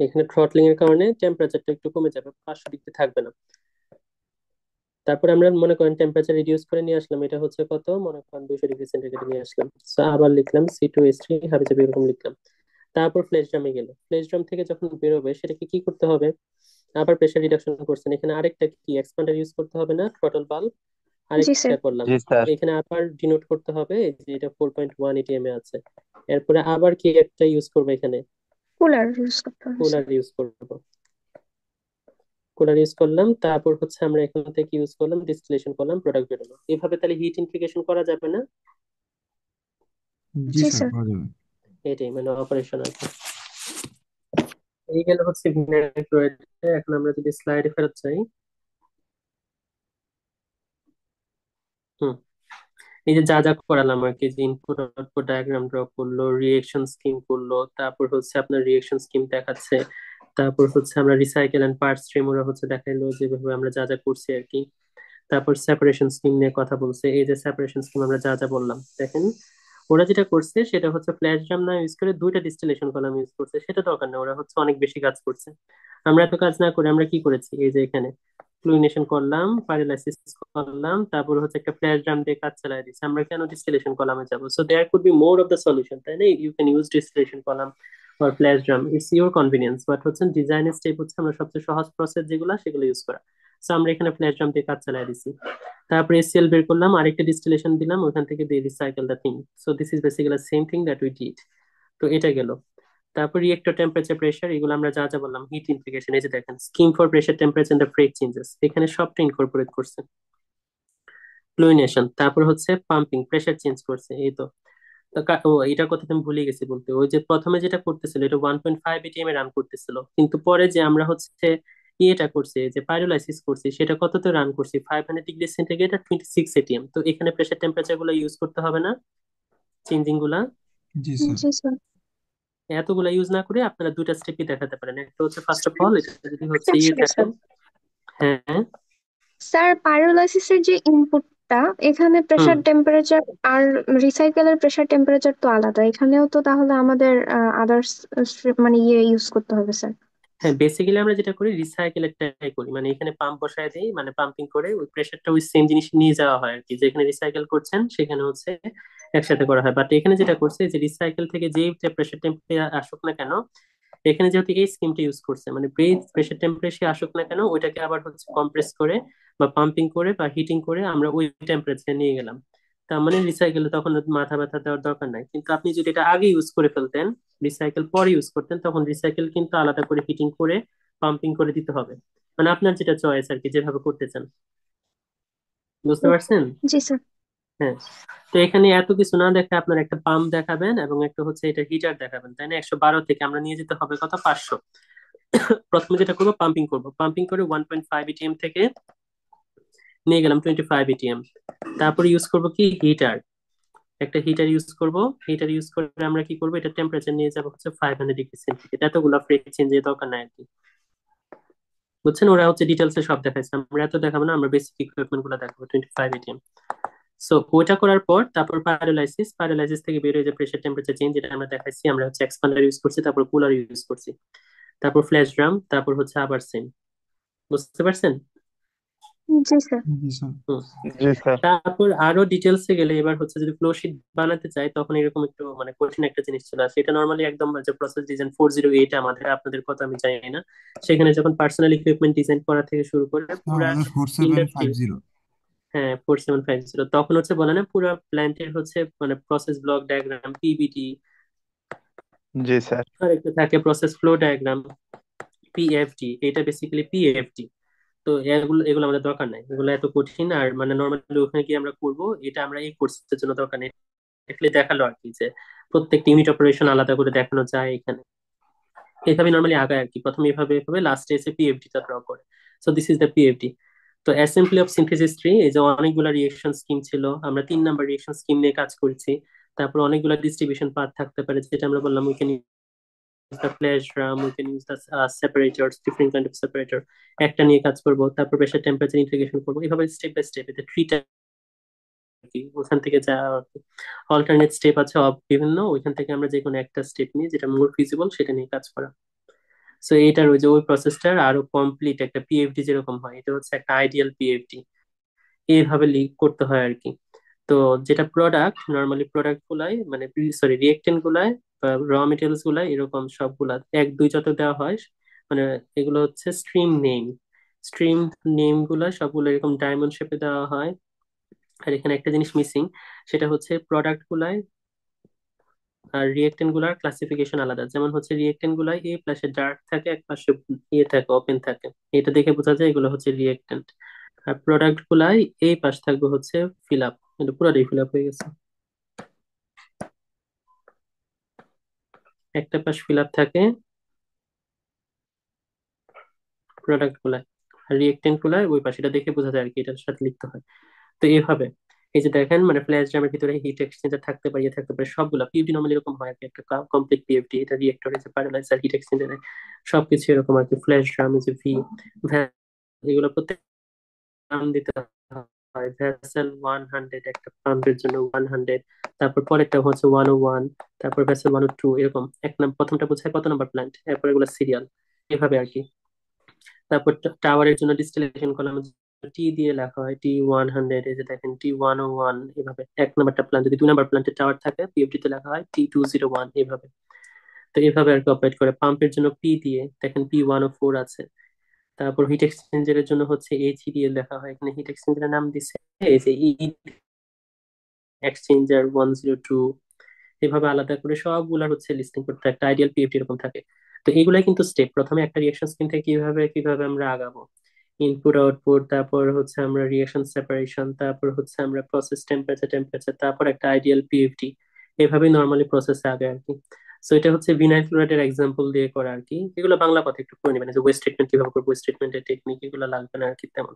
এখানে থ্রটলিং এর কারণে টেম্পারেচারটা একটু কমে যাবে, 500 ডিগ্রি থাকবে না। তারপরে আমরা মনে করেন টেম্পারেচার রিডিউস করে নিয়ে আসলাম, এটা হচ্ছে কত, মনে করেন 200 ডিগ্রি সেন্টিগ্রেড নিয়ে আসলাম। So, আবার লিখলাম C2H3, হাবি জাবি এরকম লিখলাম। তারপর ফ্ল্যাশ ড্রামে গেল, ফ্ল্যাশ ড্রাম থেকে যখন বেরোবে সেটাকে কি করতে হবে, আবার প্রেসার রিডাকশন করছেন, এখানে আরেকটা কি এক্সপান্ডার ইউজ করতে হবে না, থ্রটল বাল্ব জি স্যার। আরেকটা করলাম। জি স্যার। এখানে আবার ডিনোট করতে হবে যে এটা 4.1 এটিএম এ আছে। এরপরে আবার কি একটা ইউজ করবো এখানে, কুলার ইউজ করতে হবে স্যার। কুলার ইউজ করবো, কুলার ইউজ করলাম, তারপর হচ্ছে আমরা এখান থেকে ইউজ করলাম, ডিস্টিলেশন করলাম, প্রোডাক্ট বেরোলো। এভাবে তাহলে হিট ইন্টিগ্রেশন করা যাবে না? জি জি স্যার, স্যার। করা যাবে। এটাই মানে অপারেশন আর কি। এই গেল হচ্ছে ভিনাইল। এখন আমরা যদি স্লাইডে ফেরত যাই, হুম, এই যে যা যা করালাম আর কি, যে ইনপুট আউটপুট ডায়াগ্রাম ড্র করলো, রিয়েকশন স্কিম করলো, তারপর হচ্ছে আপনার রিয়েকশন স্কিম দেখাচ্ছে, তারপর হচ্ছে আমরা রিসাইকেল এন্ড পার্ট স্ট্রিম ওরা হচ্ছে দেখাইলো যেভাবে আমরা যা যা করছি আর কি। তারপর সেপারেশন স্কিম নিয়ে কথা বলছে, এই যে সেপারেশন স্কিম আমরা যা যা বললাম দেখেন, ওরা যেটা করছে সেটা হচ্ছে ফ্ল্যাশ ড্রাম না ইউজ করে দুইটা ডিস্টিলেশন কলাম ইউজ করছে, সেটা দরকার নেই, ওরা হচ্ছে অনেক বেশি কাজ করছে। আমরা এত কাজ না করে আমরা কি করেছি, এই যে এখানে ফ্লুইনেশন করলাম, পাইরোলাইসিস করলাম, তারপর হচ্ছে একটা ফ্ল্যাশ ড্রাম দিয়ে কাজ চালাই দিচ্ছি। আমরা কেন ডিস্টিলেশন কলামে যাবো? So there could be more of the solution, তাই না? You can use distillation column or flash drum, it's your convenience, but হচ্ছে ডিজাইনের স্টেপ হচ্ছে আমরা সবচেয়ে সহজ প্রসেস যেগুলো সেগুলো ইউজ করা। সো আমরা এখানে ফ্ল্যাশ ড্রাম দিয়ে কাজ চালাই দিচ্ছি। তারপরে এসিএল বের করলাম, আরেকটা ডিস্টিলেশন দিলাম, ওখান থেকে দিয়ে recycle the thing. So this is basically same thing that we did. তো এটা গেল। তারপর রিয়েক্টর টেম্পারেচার প্রেশার, এগুলো আমরা যা যা বললাম, হিট ইনফিকেশন, এই যে দেখেন scheme for pressure temperature and the freak changes, এখানে সবটা ইনকর্পোরেট করছে। ফ্লুইনেশন, তারপর হচ্ছে পাম্পিং, প্রেশার চেঞ্জ করছে, এই তো। ও এটার কথা আমি ভুলে গেছি বলতে, ওই যে প্রথমে যেটা করতেছিল এটা 1.5 এটিএম এ রান করতেছিল, কিন্তু পরে যে আমরা হচ্ছে ইয়েটা করছি, যে পাইরোলাইসিস করছি, সেটা কততে রান করছি, 500 ডিগ্রি সেন্টিগ্রেড আর 26 এটিএম। তো এখানে প্রেশার টেম্পারেচার গুলো ইউজ করতে হবে না, চেঞ্জিং গুলা। জি স্যার। জি স্যার। এতগুলা ইউজ না করে আপনারা দুইটা স্টেপই দেখাতে পারেন। একটা হচ্ছে ফার্স্ট অফ অল, এটা যদি হচ্ছে ইয়ে একচুয়ালি থাকে। স্যার, হ্যাঁ। স্যার পাইরোলাইসিসের যে ইনপুটটা, এখানে হুম। প্রেসার টেম্পারেচার আর রিসাইকেলের প্রেসার টেম্পারেচার তো আলাদা, এখানেও তো তাহলে আমাদের আদার্স মানে ইয়ে ইউজ করতে হবে স্যার। হ্যাঁ, বেসিক্যালি আমরা যেটা করি রিসাইকেলেরটাই করি, মানে এখানে পাম্প বসায় দিই, মানে পাম্পিং করে ওই প্রেসারটা ওই সেম জিনিস নিয়ে যাওয়া হয় আর কি, যেখানে রিসাইকেল করছেন সেখানে হচ্ছে একসাথে করা হয়। বাট এখানে যেটা করছে যে রিসাইকেল থেকে যেই প্রেসার টেম্পারেচার আসুক না কেন, এখানে যেহেতু এই স্কিমটা ইউজ করছে, মানে প্রেসার টেম্পারেচার আসুক না কেন ওইটাকে আবার হচ্ছে কম্প্রেস করে বা পাম্পিং করে বা হিটিং করে আমরা ওই টেম্পারেচার নিয়ে গেলাম। তার মানে রিসাইকেলে তখন আর মাথা ব্যথা দেওয়ার দরকার নাই। কিন্তু আপনি যদি এটা আগে ইউজ করে ফেলতেন, রিসাইকেল পরে ইউজ করতেন, তখন রিসাইকেল কিন্তু আলাদা করে হিটিং করে পাম্পিং করে দিতে হবে। মানে আপনার যেটা চয়েস আর কি, যেভাবে করতে চান। বুঝতে পারছেন? জি স্যার। হ্যাঁ। তো এখানে এত কিছু না দেখে আপনার একটা পাম্প দেখাবেন এবং একটা হচ্ছে এটা হিটার দেখাবেন, তাই না? 112 থেকে আমরা নিয়ে যেতে হবে কত, 500। প্রথমে যেটা করবো পাম্পিং করব, পাম্পিং করে 1.5 এটিএম থেকে নিয়ে গেলাম 25 এটিএম। তারপর ইউজ করব কি হিটার, একটা হিটার ইউজ করব। হিটার ইউজ করে আমরা কি করব, এটা টেম্পারেচার নিয়ে যাবো হচ্ছে 500 ডিগ্রি সেন্টিগ্রেড। এতগুলো ফ্রেক চেঞ্জের দরকার নাই আর কি, বুঝছেন? ওরা হচ্ছে ডিটেলসে সব দেখাইছে, আমরা এত দেখাবো না, আমরা বেসিক ইকুইপমেন্ট গুলো দেখাবো 25 এটিএম। সো ওইটা করার পর তারপর পাইরোলাইসিস, পাইরোলাইসিস থেকে বের হয়ে যে প্রেশার টেম্পারেচার চেঞ্জ, যেটা আমরা দেখাইছি, আমরা হচ্ছে এক্সপান্ডার ইউজ করছি, তারপর কুলার ইউজ করছি, তারপর ফ্ল্যাশ ড্রাম, তারপর হচ্ছে আবার সেম। বুঝতে পারছেন? জি স্যার। জি স্যার। হুম। জি স্যার। তারপর আরো ডিটেলসে গেলে এবার হচ্ছে যদি ফ্লো শিট বানাতে চাই, তখন এরকম একটু মানে কঠিন একটা জিনিস চলে আসে। এটা নর্মালি একদম যে প্রসেস ডিজাইন 408 আমাদের, আপনাদের কথা আমি জানি না, সেখানে যখন পার্সোনাল ইকুইপমেন্ট ডিজাইন করা থেকে শুরু করে স্যার পুরা আমাদের 4750। ইন্ডাস্ট্রি। হ্যাঁ, 4750, তখন হচ্ছে বলে না পুরো প্ল্যান্টের হচ্ছে মানে প্রসেস ব্লক ডায়াগ্রাম, পিবিটি, জি স্যার। আর একটা থাকে প্রসেস ফ্লো ডায়াগ্রাম, পিএফডি। এটা বেসিক্যালি পিএফডি। তো এগুলো এগুলো আমাদের দরকার নাই, এগুলো এত কঠিন আর মানে নর্মালি ওখানে কি আমরা করব, এটা আমরা এই কোর্সের জন্য দরকার নেই। দেখলে দেখালো আর কি যে প্রত্যেকটা ইউনিট অপারেশন আলাদা করে দেখানো যায় এখানে। এইভাবে নর্মালি আগায় আর কি, প্রথমে এভাবে এভাবে লাস্টে এসে পিএফডি টা ড্র করে। So this is the পিএফডি। তো অ্যাসেম্বলি অফ সিনথেসিস ট্রি, এই যে অনেকগুলো রিয়েকশন স্কিম ছিল, আমরা 3 নাম্বার রিয়েকশন স্কিম নিয়ে কাজ করছি। তারপর অনেকগুলো ডিস্ট্রিবিউশন পাথ থাকতে পারে, যেটা আমরা বললাম we can use the flash drum, we can use the separators, different kind of separator. একটা নিয়ে কাজ করব, তারপর প্রেশার টেম্পারেচার ইন্টিগ্রেশন করবো, এভাবে স্টেপ বাই স্টেপ। এতে ট্রিটা কি ওখান থেকে যা অল্টারনেট স্টেপ আছে বিভিন্ন, ওইখান থেকে আমরা যে কোনো একটা স্টেপ নিয়ে যেটা মোর ফিজিবল সেটা নিয়ে কাজ করা। সো এটার ওই যে ওই প্রসেসটার আরো কমপ্লিট একটা পিএফডি যেরকম হয়, এটা হচ্ছে একটা আইডিয়াল পিএফডি, এইভাবে লিক করতে হয় আর কি। তো যেটা প্রোডাক্ট, নর্মালি প্রোডাক্ট গুলাই মানে সরি রিয়েক্টেন্ট গুলাই বা র মেটেরিয়ালস গুলাই এরকম সবগুলা 1 2 যত দেওয়া হয়, মানে এগুলো হচ্ছে স্ট্রিম নেম। স্ট্রিম নেম গুলা সবগুলো এরকম ডায়মন্ড শেপে দেওয়া হয়। আর এখানে একটা জিনিস মিসিং, সেটা হচ্ছে প্রোডাক্ট গুলাই আর রিয়েক্টেন্ট গুলার ক্লাসিফিকেশন আলাদা। যেমন হচ্ছে রিয়েক্টেন্ট গুলাই এই পাশে ডার্ক থাকে, এক পাশে ইয়ে থাকে, ওপেন থাকে, এটা দেখে বোঝা যায় এগুলো হচ্ছে রিয়েক্টেন্ট। আর প্রোডাক্ট গুলাই এই পাশ থাকবে হচ্ছে ফিল আপ, এটা পুরোটাই ফিল আপ হয়ে গেছে, একটা পাশ ফিল আপ থাকে প্রোডাক্ট গুলাই, আর রিয়েক্টেন্ট গুলাই ওই পাশে, এটা দেখে বোঝা যায় আর কি, এটার সাথে লিখতে হয়। তো এইভাবে এই যে দেখেন মানে ফ্ল্যাশ ড্রামের ভিতরে হিট এক্সচেঞ্জার থাকতে পারে, ইয়ে থাকতে পারে সবগুলা। পিএফডি নর্মালি এরকম হয় আর কি, একটা কমপ্লিট পিএফডি, এটা রিয়েক্টর, এই যে প্যারালাইজার, হিট এক্সচেঞ্জার, সবকিছু এরকম আর কি। ফ্ল্যাশ ড্রাম, এই যে ভি, এগুলো প্রত্যেক নাম দিতে হয়। ভেসেল 100 একটা পাম্পের জন্য 100, তারপর পরেরটা হচ্ছে 101, তারপর ভেসেল 102, এরকম এক নাম, প্রথমটা বোঝায় কত নাম্বার প্ল্যান্ট, এরপর এগুলো সিরিয়াল, এভাবে আর কি। তারপর টাওয়ারের জন্য ডিস্টিলেশন কলাম টি দিয়ে লেখা হয় T100, এই যে দেখেন T101, এভাবে এক নাম্বারটা প্ল্যান্ট, যদি 2 নাম্বার প্ল্যান্টে টাওয়ার থাকে পিএফডি তে লেখা হয় T201, এভাবে। তো এভাবে আর কি অপারেট করে। পাম্পের জন্য পি দিয়ে দেখেন P104 আছে। তারপর হিট এক্সচেঞ্জারের জন্য হচ্ছে এইচই দিয়ে লেখা হয়, এখানে হিট এক্সচেঞ্জারের নাম দিচ্ছে এই যে ই এক্সচেঞ্জার 102, এভাবে আলাদা করে সবগুলা হচ্ছে লিস্টিং করতে হয়। একটা আইডিয়াল পিএফডি এরকম থাকে। তো এগুলাই কিন্তু স্টেপ, প্রথমে একটা রিয়েকশন স্ক্রিন থেকে কিভাবে কিভাবে আমরা আগাবো, ইনপুট আউটপুট, তারপর হচ্ছে আমরা রিয়েকশন সেপারেশন, তারপর হচ্ছে আমরা প্রসেস টেম্পারেচার, তারপর একটা আইডিয়াল পিএফডি, এভাবেই নর্মালি প্রসেস আগে আর কি। সো এটা হচ্ছে ভিনাইল ক্লোরাইডের এক্সাম্পল দিয়ে করা আর কি। এগুলো বাংলা কথা একটু করে নেবেন, যে ওয়েস্ট ট্রিটমেন্ট কিভাবে করবো, ওয়েস্ট ট্রিটমেন্টের টেকনিক, এগুলো লাগবে না আর কি তেমন।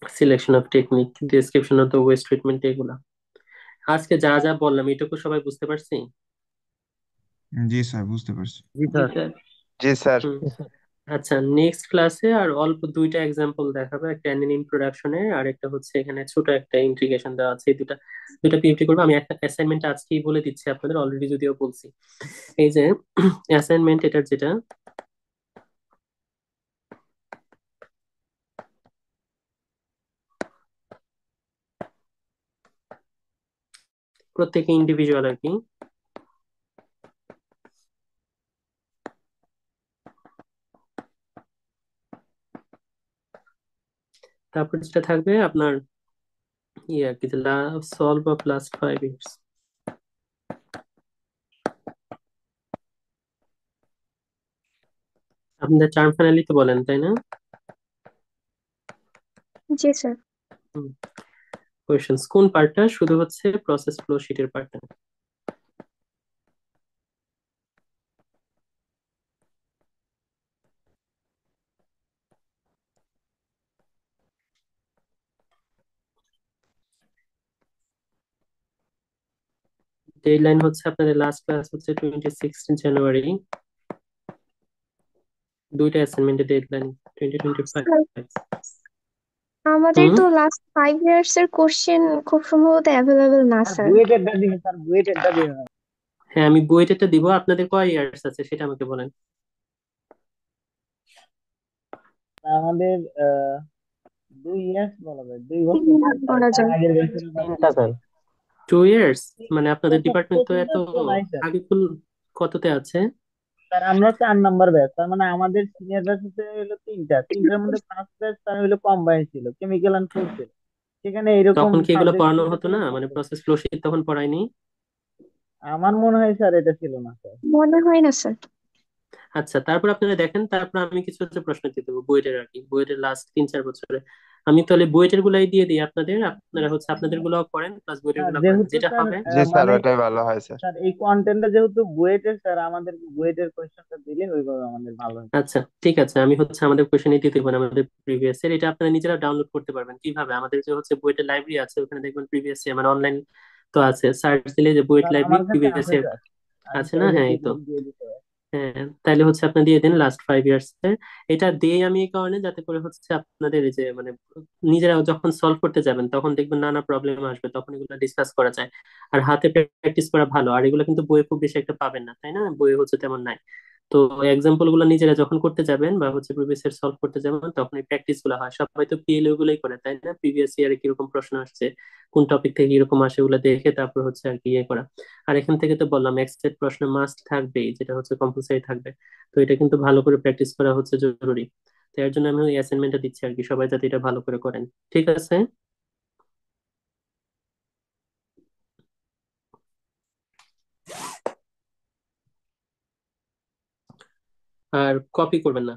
Selection of technique, description of the West treatment, এগুলা। আজকে যা যা বললাম এটুকু সবাই বুঝতে পারছি? জি স্যার, বুঝতে পারছি। জি জি স্যার। স্যার। জি স্যার। হুম। আচ্ছা, নেক্সট ক্লাসে আর অল্প দুইটা এক্সাম্পল দেখাবো, একটা ইন্ট্রোডাকশনের আর একটা হচ্ছে এখানে ছোট একটা ইন্ট্রিগেশন দেওয়া আছে। এই দুটা দুটা পিএফটি করবো। আমি একটা অ্যাসাইনমেন্ট আজকেই বলে দিচ্ছি আপনাদের, অলরেডি যদিও বলছি। এই যে অ্যাসাইনমেন্ট এটার যেটা, প্রত্যেকে ইন্ডিভিজুয়াল আর কি। তারপর যেটা থাকবে আপনার ইয়ে আর কি, যে সলভ অফ লাস্ট 5 ইয়ার্স। আপনাদের টার্ম ফাইনালি তো বলেন, তাই না? জি স্যার। কোয়েশ্চেন্স কোন পার্টটা, শুধু হচ্ছে প্রসেস ফ্লো শিটের পার্টটা। ডেডলাইন হচ্ছে আপনাদের লাস্ট ক্লাস হচ্ছে 26 জানুয়ারি। দুইটা অ্যাসাইনমেন্টের ডেডলাইন 2025। স্যার, আমাদের হুম। তো লাস্ট 5 ইয়ার্স এর কোশ্চেন খুব সম্ভবত অ্যাভেলেবেল না স্যার স্যার। বুয়েটেরটা দিন, স্যার বুয়েটেরটা দিন। হ্যাঁ, আমি বুয়েটেরটা দিব। আপনাদের কয় ইয়ার্স আছে সেটা আমাকে বলেন। আমাদের 2 ইয়ার্স বলা যায়, 2 বছর, বলা তার যায়। আগের বছর তিনটা স্যার। 2 ইয়ার্স? মানে আপনাদের ডিপার্টমেন্ট তো এত চতুর্থ তো নাই স্যার। আগে ফুল কততে আছে? স্যার আমরা 4 নাম্বার ব্যাচ, তার মানে আমাদের সিনিয়র ব্যাচ হচ্ছে হলো তিনটার মধ্যে ফার্স্ট ব্যাচ তার হলো কম্বাইন ছিল, কেমিক্যাল এন্ড ফুড ছিল। সেখানে এরকম তখন কি এগুলো সাবজেক্ট পড়ানো ছিল হতো কিনা না, মানে সন্দেহ। প্রসেস ফ্লো শিট তখন পড়ায়নি? আমার মনে হয় স্যার এটা ছিল না স্যার। মনে হয় না স্যার। আচ্ছা, তারপর আপনারা দেখেন, তারপর আমি কিছু হচ্ছে প্রশ্ন দিয়ে দেবো বুয়েটের আর কি, বুয়েটের লাস্ট 3-4 বছরে। আমি তাহলে বুয়েটের গুলাই দিয়ে দিই আপনাদের, আপনারা হচ্ছে আপনাদের গুলাও করেন প্লাস বুয়েটের স্যার গুলা করেন, যেহেতু যেটা স্যার হবে। জি স্যার, মানে ওটাই ভালো হয় স্যার। স্যার এই কন্টেন্টটা যেহেতু বুয়েটের, স্যার আমাদের বুয়েটের কোয়েশ্চেনটা দিলে ওইভাবে আমাদের ভালো হয়। আচ্ছা ঠিক আছে, আমি হচ্ছে আমাদের কোশ্চেন দিতে দেবো না, আমাদের প্রিভিয়াস এর, এটা আপনারা নিজেরা ডাউনলোড করতে পারবেন। কিভাবে, আমাদের যে হচ্ছে বুয়েটের লাইব্রেরি আছে, ওখানে দেখবেন প্রিভিয়াস ইয়ার মানে অনলাইন তো আছে, সার্চ দিলে যে বুয়েট স্যার লাইব্রেরি আমার কাছে প্রিভিয়াস আছে ইয়ার স্যার, আমি আছে না? চাইলে হ্যাঁ, এই তো। পিডিএফ দিয়ে দিতে পারি। হ্যাঁ, তাহলে হচ্ছে আপনি দিয়ে দিন লাস্ট 5 ইয়ার্স এর। এটা দেই আমি এই কারণে, যাতে করে হচ্ছে আপনাদের এই যে মানে নিজেরা যখন সলভ করতে যাবেন তখন দেখবেন নানা প্রবলেম আসবে, তখন এগুলো ডিসকাস করা যায়। আর হাতে প্র্যাকটিস করা ভালো, আর এগুলো কিন্তু বইয়ে খুব বেশি একটা পাবেন না, তাই না? বইয়ে হচ্ছে তেমন নাই। তো এক্সাম্পল গুলো নিজেরা যখন করতে যাবেন বা হচ্ছে প্রিভিয়াস ইয়ার সলভ করতে যাবেন, তখন এই প্র্যাকটিস গুলো হয়। সবাই তো পিএলও গুলোই করে, তাই না? প্রিভিয়াস ইয়ারে কিরকম প্রশ্ন আসছে, কোন টপিক থেকে কিরকম আসে, ওগুলো দেখে তারপর হচ্ছে আর কি ইয়ে করা। আর এখান থেকে তো বললাম এক্সেট প্রশ্ন মাস্ট থাকবেই, যেটা হচ্ছে কম্পালসারি থাকবে। তো এটা কিন্তু ভালো করে প্র্যাকটিস করা হচ্ছে জরুরি। তো এর জন্য আমি ওই অ্যাসাইনমেন্টটা দিচ্ছি আর কি, সবাই যাতে এটা ভালো করে করেন। ঠিক আছে? আর কপি করবেন না,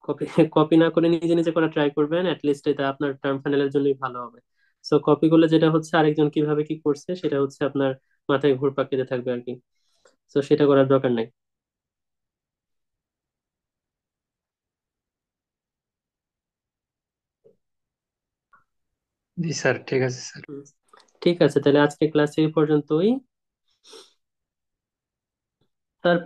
কপি কপি না করে নিজে নিজে করা ট্রাই করবেন, লিস্ট এটা আপনার টার্ম ফাইনালের জন্যই ভালো হবে। সো কপি করলে যেটা হচ্ছে আরেকজন কিভাবে কি করছে সেটা হচ্ছে আপনার মাথায় ঘুরপাক খেতে থাকবে আর কি। তো সেটা করার দরকার নাই। জি স্যার, ঠিক আছে স্যার। হুম, ঠিক আছে, তাহলে আজকে ক্লাস এই পর্যন্তই। স্যার,